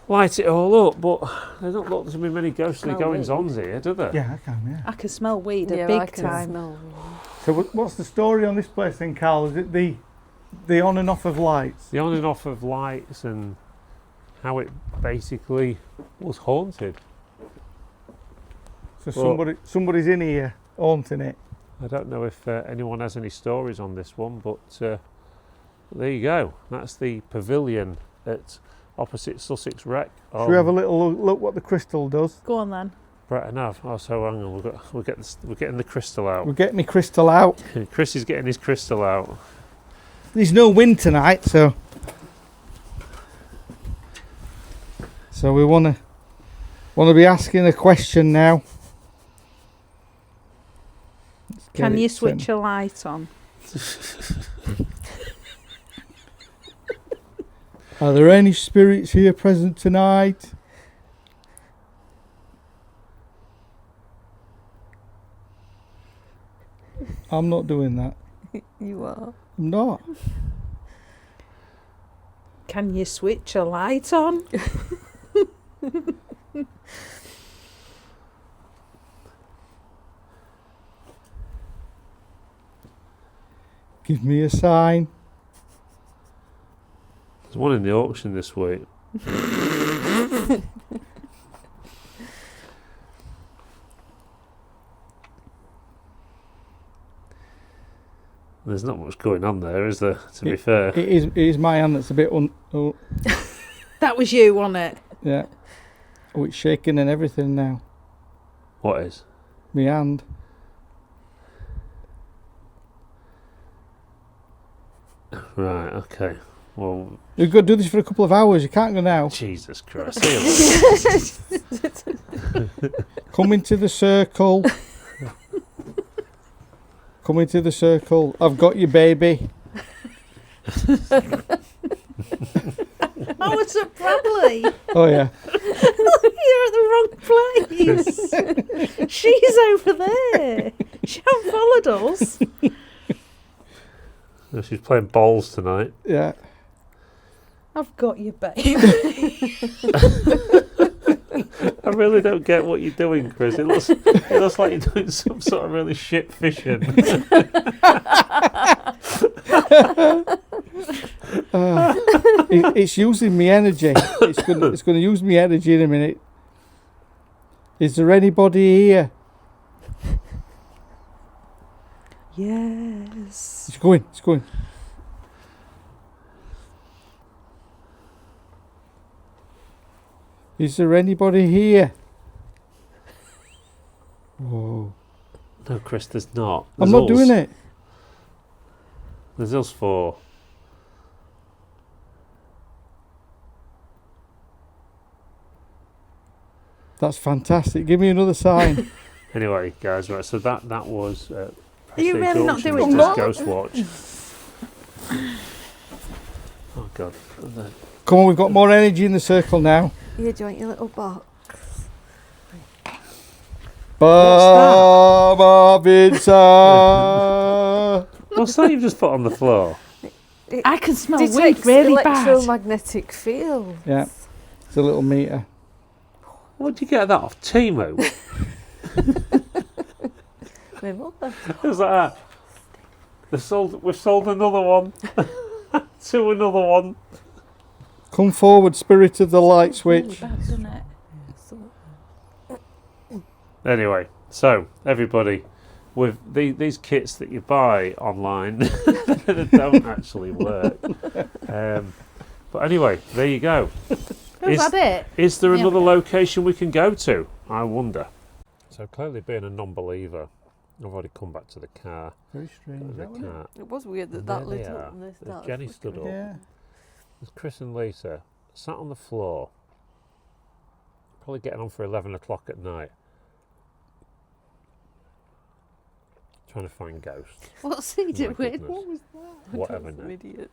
light it all up, but there don't look to be many ghostly Smell goings-ons here, do there? Yeah, I can, yeah. I can smell weed Yeah, a I big can time. smell. So what's the story on this place then, Carl? Is it the on and off of lights? The on and off of lights and how it basically was haunted. So Well- somebody's in here haunting it. I don't know if anyone has any stories on this one, but there you go. That's the pavilion at opposite Sussex Rec. Should we have a little look what the crystal does? Go on then. Bretton Ave. Oh, so hang on, we're getting the crystal out. We'll get my crystal out. Chris is getting his crystal out. There's no wind tonight, so we want to be asking a question now. Let's get Can you it, switch a light on? Are there any spirits here present tonight? I'm not doing that. You are. I'm not. Can you switch a light on? Give me a sign. There's one in the auction this week. There's not much going on there, is there? To be fair, It is my hand that's a bit oh, That was you, wasn't it? yeah. Oh, it's shaking and everything now. what is? My hand. Right. Okay. Well, We've got to do this for a couple of hours. You can't go now. Jesus Christ. See you later. Come into the circle. Come into the circle. I've got you, baby. Oh, it's at Bradley. Oh yeah. You're at the wrong place. She's over there. She hasn't followed us. No, she's playing bowls tonight. Yeah. I've got you, babe. I really don't get what you're doing, Chris. It looks like you're doing some sort of really shit fishing. It's using me energy. It's gonna use me energy in a minute. Is there anybody here? Yes. It's going. It's going. Is there anybody here? Whoa. No, Chris, there's not. I'm not doing it. There's us four. That's fantastic. Give me another sign. Anyway, guys, right. So that was. Are you Prestige really not Auctions, doing just that? Ghost Watch. Oh God. Come on, we've got more energy in the circle now. You joint your little box. Barbinsa. What's that you've just put on the floor? I can smell weed Detects really bad. electromagnetic fields. Yeah, it's a little meter. Where'd you get that off? Timo? My mother. Is that? We've sold another one. To another one. Come forward, spirit of the light switch. Bad, doesn't it? Anyway, so everybody, with these kits that you buy online, they don't actually work. But anyway, there you go. Is that it? Is there Yeah. another location we can go to? I wonder. So clearly being a non-believer, I've already come back to the car. Very strange. The That, wasn't it? car. It was weird And that there they lit are. up and they There's started Jenny stood up. Yeah. There's Chris and Lisa sat on the floor, probably getting on for 11 o'clock at night, trying to find ghosts. What's he My doing? goodness. What was that? Whatever Some now. idiots.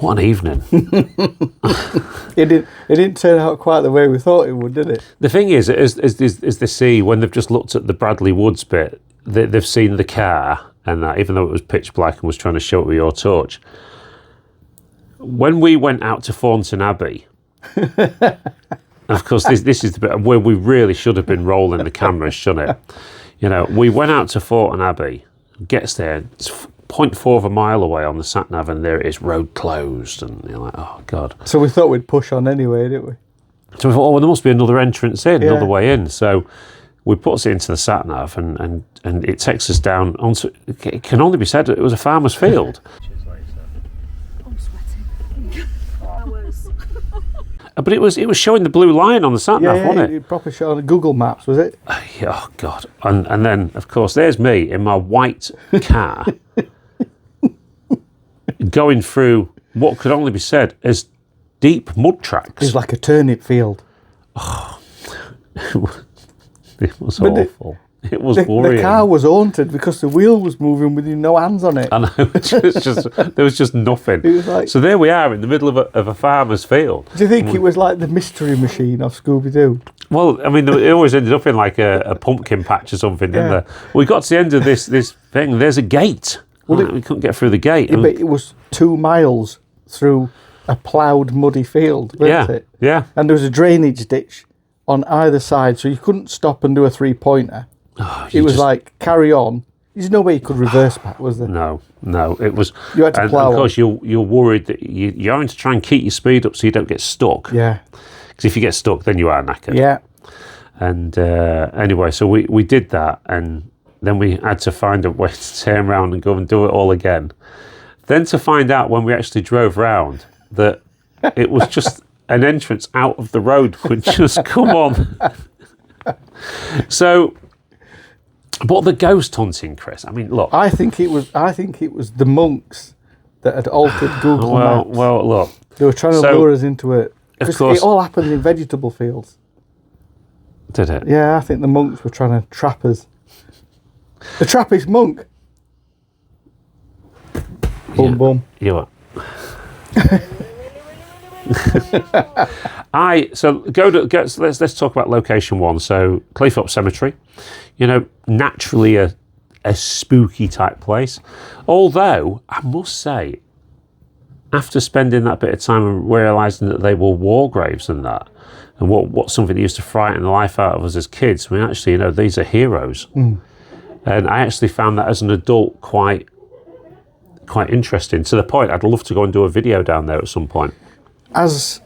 What an evening. It didn't turn out quite the way we thought it would, did it? The thing is they see, when they've just looked at the Bradley Woods bit, they've seen the car and that, even though it was pitch black and was trying to show it with your torch. When we went out to Thornton Abbey, and of course this is the bit where we really should have been rolling the cameras, shouldn't it? You know, we went out to Thornton Abbey, gets there, it's 0.4 of a mile away on the sat-nav, and there it is, road closed, and you're like, oh God. So we thought we'd push on anyway, didn't we? So we thought, oh, well, there must be another entrance in, Yeah. another way in. So we put it into the sat-nav, and it takes us down onto, it can only be said that it was a farmer's field. I'm sweating. Hours. But it was showing the blue line on the sat-nav, wasn't it? Proper shot on Google Maps, was it? Oh, God. And then, of course, there's me in my white car going through what could only be said as deep mud It tracks. was like a turnip field. It was But awful. It was The worrying. car was haunted because the wheel was moving with no hands on it. I know, there was just nothing. It was like- So there we are in the middle of a farmer's field. Do you think it was like the mystery machine of Scooby-Doo? Well, I mean, it always ended up in like a pumpkin patch or something, didn't Yeah. there? We got to the end of this thing, there's a gate. Well, We couldn't get through the gate. Yeah, but it was 2 miles through a ploughed muddy field, wasn't it? Yeah. And there was a drainage ditch on either side, so you couldn't stop and do a 3-pointer. Oh, It was like, carry on. There's no way you could reverse back, was there? No, it was. You had to and plough of course, you're worried that you're having to try and keep your speed up so you don't get stuck. Yeah, Because if you get stuck, then you are knackered. yeah. And anyway, so we did that, and then we had to find a way to turn around and go and do it all again. Then to find out when we actually drove round that it was just an entrance out of the road would just come on. So, but the ghost hunting, Chris. I mean, look. I think it was the monks that had altered Google Maps. Well, look. They were trying to so, lure us into it. of 'Cause course- it all happened in vegetable fields. Did it? Yeah, I think the monks were trying to trap us. The Trappist monk. Boom, Yeah. boom. You are. So let's talk about location one. So Cleethorpes Cemetery, you know, naturally a spooky type place. Although I must say, after spending that bit of time and realising that they were war graves and that, and what something that used to frighten the life out of us as kids, I mean, actually, you know, these are heroes. And I actually found that as an adult quite interesting, to the point I'd love to go and do a video down there at some point. As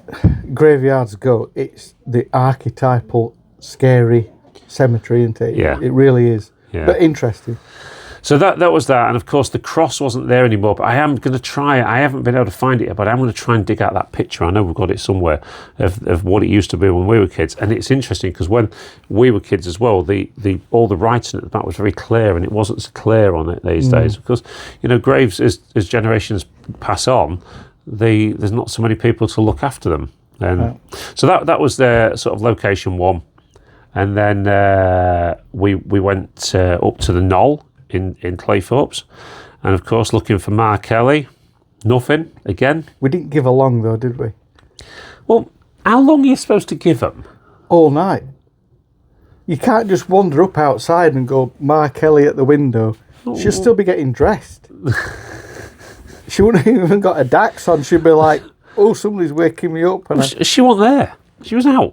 graveyards go, it's the archetypal scary cemetery, isn't it? Yeah. It really is. Yeah. But interesting. So that was that, and of course the cross wasn't there anymore, but I am going to try, I haven't been able to find it yet, but I'm going to try and dig out that picture. I know we've got it somewhere of what it used to be when we were kids, and it's interesting because when we were kids as well, all the writing at the back was very clear, and it wasn't so clear on it these days, because, you know, graves, as generations pass on, there's not so many people to look after them. And so that was their sort of location one. And then we went up to the Knoll in Cleethorpes, and of course looking for Mark Kelly. Nothing again. We didn't give a long though, did we? Well, how long are you supposed to give them? All night. You can't just wander up outside and go, Mark Kelly at the window. She'll still be getting dressed. She wouldn't have even got a Dax on. She'd be like, oh, somebody's waking me up. And She wasn't there. She was out.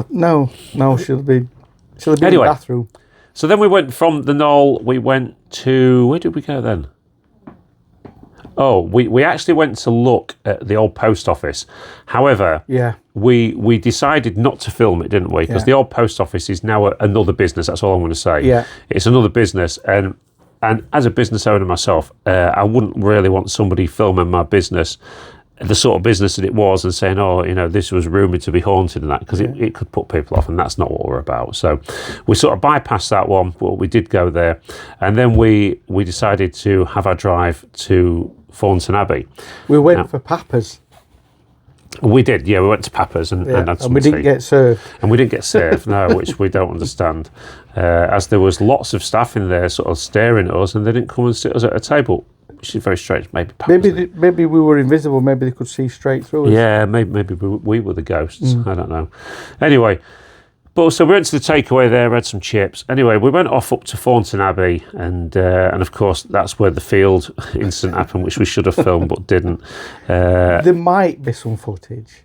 no, she'll be in Anyway. the bathroom. So then we went from the Knoll, we went to, where did we go then? Oh, we actually went to look at the old post office. However, Yeah. we decided not to film it, didn't we? Because Yeah. the old post office is now another business. That's all I'm going to say. Yeah. It's another business, and And as a business owner myself, I wouldn't really want somebody filming my business, the sort of business that it was, and saying, oh, this was rumoured to be haunted and that, because it could put people off, and that's not what we're about. So we sort of bypassed that one, but we did go there. And then we decided to have our drive to Thornton Abbey. We went for Papa's. We did, yeah. We went to Papa's and had some we didn't tea. get served. And we didn't get served, no, which we don't understand. As there was lots of staff in there sort of staring at us, and they didn't come and sit us at a table, which is very strange. Maybe Papa's Maybe we were invisible. Maybe they could see straight through us. Yeah, maybe we were the ghosts. I don't know. Anyway, but so we went to the takeaway there, had some chips. Anyway, we went off up to Thornton Abbey, and of course that's where the field incident happened, which we should have filmed but didn't. There might be some footage.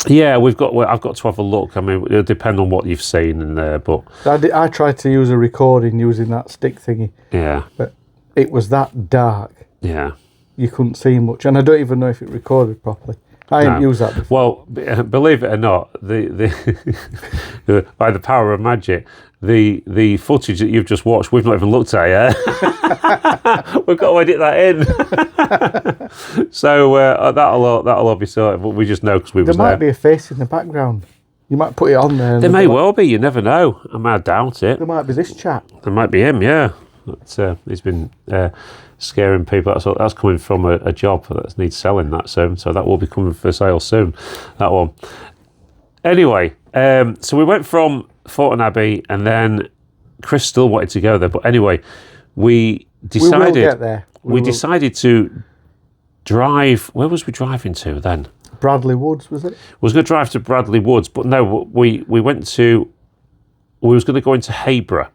Yeah, I've got to have a look. I mean, it'll depend on what you've seen in there, but I tried to use a recording using that stick thingy, yeah, but it was that dark. Yeah. You couldn't see much, and I don't even know if it recorded properly. I didn't use that before. Well, believe it or not, the by the power of magic, the footage that you've just watched, we've not even looked at yet. We've got to edit that in. So that'll all be sorted. But we just know because we were there. There might be a face in the background. You might put it on there. There may well be. You never know. I doubt it. There might be this chap. There might be him. Yeah. But, he's been scaring people. That's coming from a job that needs selling that soon. So that will be coming for sale soon. That one. Anyway, so we went from Thornton Abbey, and then Chris still wanted to go there. But anyway, we decided. We will get there. We decided to drive. Where was we driving to then? Bradley Woods, was it? We was going to drive to Bradley Woods, but no, we went to. We was going to go into Hayborough.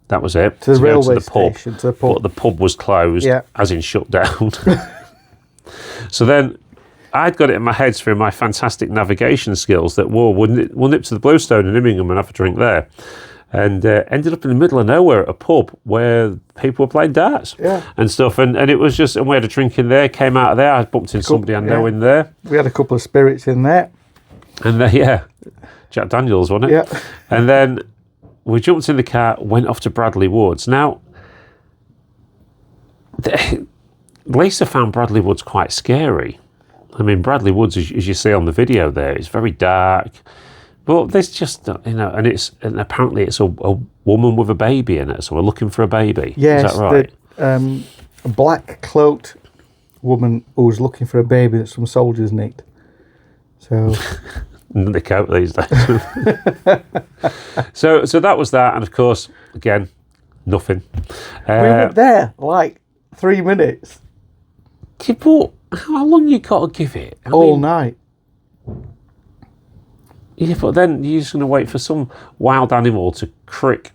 That was it. To the railway pub, station, to the pub. But the pub was closed, as in shut down. So then I'd got it in my head through my fantastic navigation skills that we'll nip to the Bluestone in Immingham and have a drink there. And ended up in the middle of nowhere at a pub where people were playing darts and stuff. And it was just, and we had a drink in there, came out of there. I bumped into somebody I know in there. We had a couple of spirits in there. And Jack Daniels, wasn't it? Yeah. And then we jumped in the car, went off to Bradley Woods. Now, Lisa found Bradley Woods quite scary. I mean, Bradley Woods, as you see on the video there, is very dark. But there's just, and apparently it's a woman with a baby in it, so we're looking for a baby. Yes, is that right? A black cloaked woman who was looking for a baby that some soldiers nicked. So... They count these days. So that was that, and of course, again, nothing. We were there like 3 minutes. But how long you got to give it? All night. Yeah, but then you're just going to wait for some wild animal to crick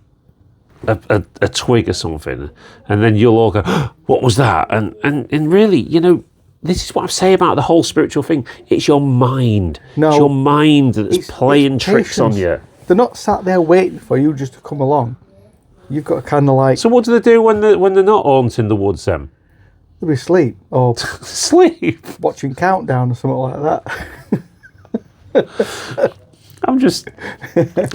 a twig or something, and then you'll all go, oh, "What was that?" And really, this is what I say about the whole spiritual thing. It's your mind. No, it's your mind that's playing tricks on you. They're not sat there waiting for you just to come along. You've got to kind of like... So what do they do when they're not haunting the woods then? They'll be asleep or... Sleep? Watching Countdown or something like that. I'm just...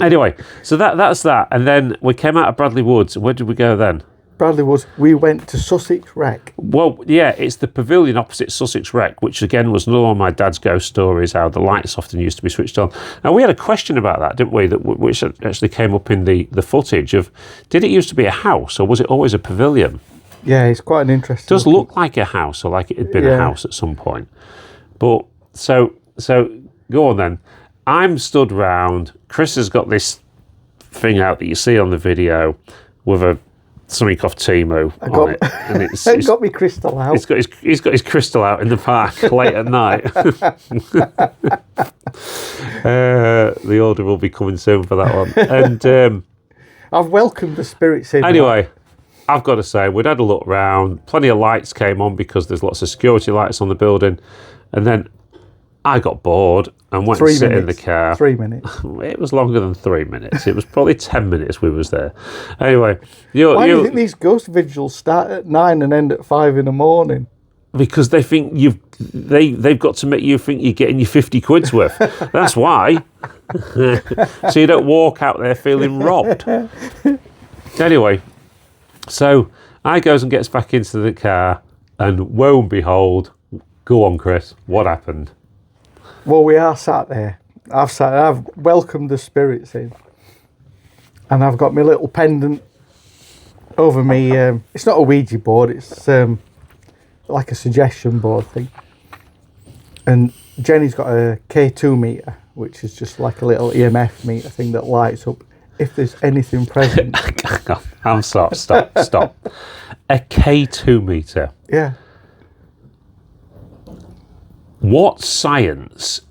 Anyway, so that's that. And then we came out of Bradley Woods. Where did we go then? Bradley Woods, we went to Sussex Rec. Well, yeah, it's the pavilion opposite Sussex Rec, which again was another one of my dad's ghost stories, how the lights often used to be switched on. Now, we had a question about that, didn't we, which actually came up in the footage of, did it used to be a house or was it always a pavilion? Yeah, it's quite an interesting... It does look like a house, or like it had been a house at some point. But, so go on then. I'm stood round, Chris has got this thing out that you see on the video with something off Timu on it. And it's got me crystal out. He's got his crystal out in the park late at night. The order will be coming soon for that one. And I've welcomed the spirits in. Anyway, I've got to say, we'd had a look round. Plenty of lights came on because there's lots of security lights on the building. And then I got bored and went and sit in the car. 3 minutes. It was longer than 3 minutes. It was probably 10 minutes we was there. Anyway, why do you think these ghost vigils start at 9 and end at 5 in the morning? Because they think they've got to make you think you're getting your 50 quid's worth. That's why. So you don't walk out there feeling robbed. Anyway, so I goes and gets back into the car, and woe and behold, go on, Chris, what happened? Well, we are sat there. I've welcomed the spirits in, and I've got my little pendant over me. It's not a Ouija board. It's like a suggestion board thing. And Jenny's got a K2 meter, which is just like a little EMF meter thing that lights up if there's anything present. I'm sorry. Stop. A K2 meter. Yeah. What science,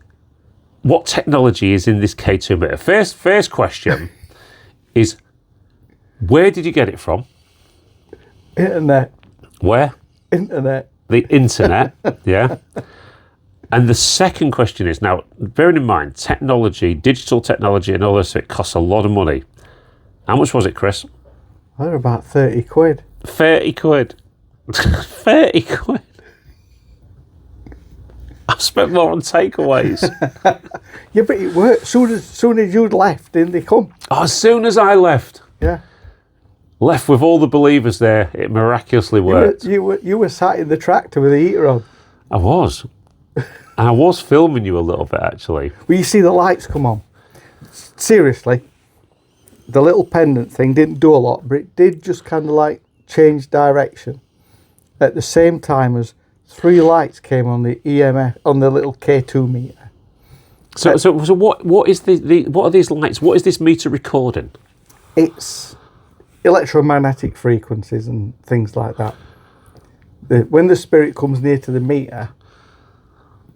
what technology is in this K2 meter? First question is, where did you get it from? Internet. Where? Internet. The internet, yeah. And the second question is, now, bearing in mind, technology, digital technology and all this, it costs a lot of money. How much was it, Chris? They're about 30 quid. 30 quid. 30 quid. I've spent more on takeaways. Yeah, but it worked. Soon as you'd left, in they come. Oh, as soon as I left Yeah. with all the believers there, it miraculously worked. You were sat in the tractor with the heater on. I was. And I was filming you a little bit, actually. Well, you see the lights come on. Seriously, the little pendant thing didn't do a lot, but it did just kind of like change direction at the same time as 3 lights came on the EMF on the little K2 meter. So what is what are these lights? What is this meter recording? It's electromagnetic frequencies and things like that. When the spirit comes near to the meter,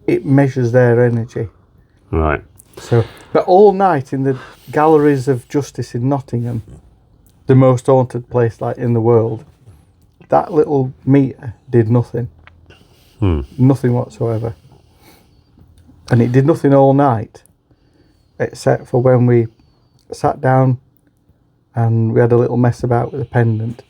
it measures their energy. Right. So, but all night in the galleries of justice in Nottingham, the most haunted place like in the world, that little meter did nothing. Nothing whatsoever. And it did nothing all night, except for when we sat down and we had a little mess about with the pendant.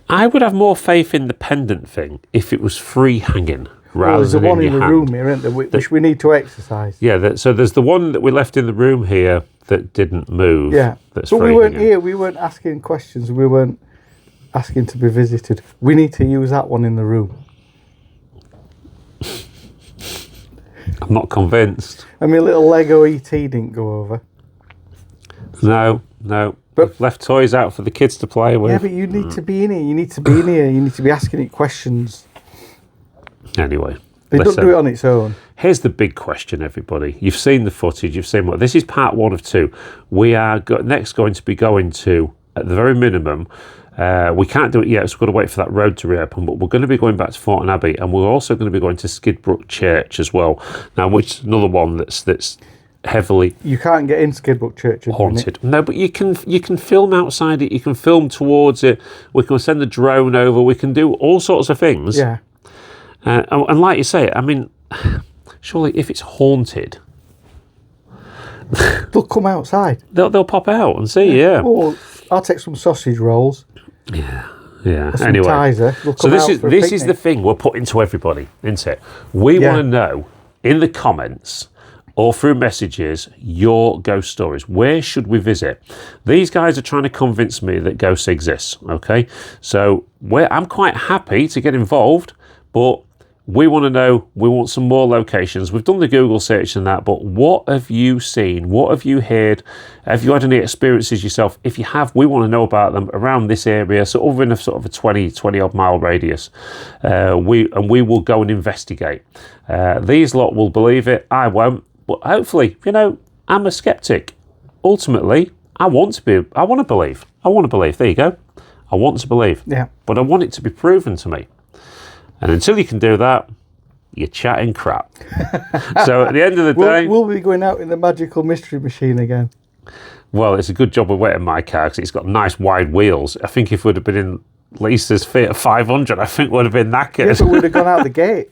I would have more faith in the pendant thing if it was free hanging rather There's the than one in your the hand. room here, isn't there, which we need to exercise. Yeah, so there's the one that we left in the room here that didn't move. Yeah, that's but we free weren't hanging. here. We weren't asking questions. We weren't asking to be visited. We need to use that one in the room. I'm not convinced. And my little Lego ET didn't go over. No. But- We've left toys out for the kids to play with. Yeah, but you need to be in here. You need to be in here. You need to be asking it questions. Anyway, It doesn't listen. do it on its own. Here's the big question, everybody. You've seen the footage. You've seen what this is. Part 1 of 2. We are next going to be going to, at the very minimum, we can't do it yet, so we've got to wait for that road to reopen, but we're going to be going back to Thornton Abbey, and we're also going to be going to Skidbrook Church as well. Now, which is another one that's heavily You can't get in Skidbrook Church. haunted. No, but you can film outside it. You can film towards it. We can send the drone over. We can do all sorts of things. Yeah. And like you say, I mean, surely if it's haunted, They'll come outside. they'll pop out and see. Yeah. Oh, I'll take some sausage rolls. Yeah. Some Anyway. Tizer. They'll So come out for a this is the picnic. thing we're putting to everybody, isn't it? We Yeah. want to know in the comments or through messages your ghost stories. Where should we visit? These guys are trying to convince me that ghosts exist. Okay, so I'm quite happy to get involved, but we want to know. We want some more locations. We've done the Google search and that, but what have you seen? What have you heard? Have you had any experiences yourself? If you have, we want to know about them around this area, so over in a sort of a 20 odd mile radius. We will go and investigate. These lot will believe it. I won't, but hopefully, I'm a skeptic. Ultimately, I want to believe. I want to believe. There you go. I want to believe. Yeah. But I want it to be proven to me. And until you can do that, you're chatting crap. So at the end of the day, We'll be going out in the magical mystery machine again. well, it's a good job we're waiting my car because it's got nice wide wheels. I think if we'd have been in Lisa's Fiat 500, I think we'd have been knackered. Yeah, but we'd have gone out the gate.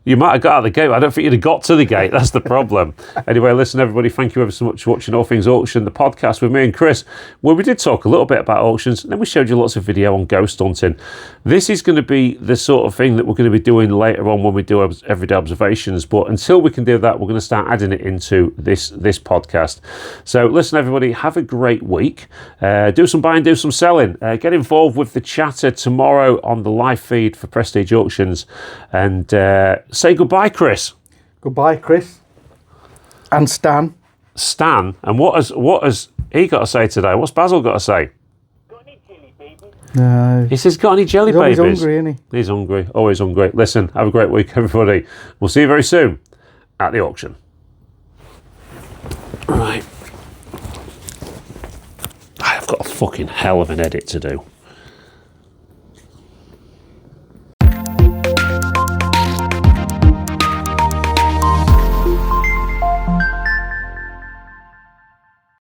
You might have got out of the gate. I don't think you'd have got to the gate. That's the problem. Anyway, listen, everybody, thank you ever so much for watching All Things Auction, the podcast with me and Chris, where we did talk a little bit about auctions, and then we showed you lots of video on ghost hunting. This is going to be the sort of thing that we're going to be doing later on when we do everyday observations. But until we can do that, we're going to start adding it into this podcast. So listen, everybody, have a great week. Do some buying, do some selling. Get involved with the chatter tomorrow on the live feed for Prestige Auctions. And say goodbye, Chris. Goodbye, Chris. And Stan. Stan. And what has he got to say today? What's Basil got to say? No. He says, got any jelly babies? He's hungry, isn't he? He's hungry. Always hungry. Listen, have a great week, everybody. We'll see you very soon at the auction. Right. I have got a fucking hell of an edit to do.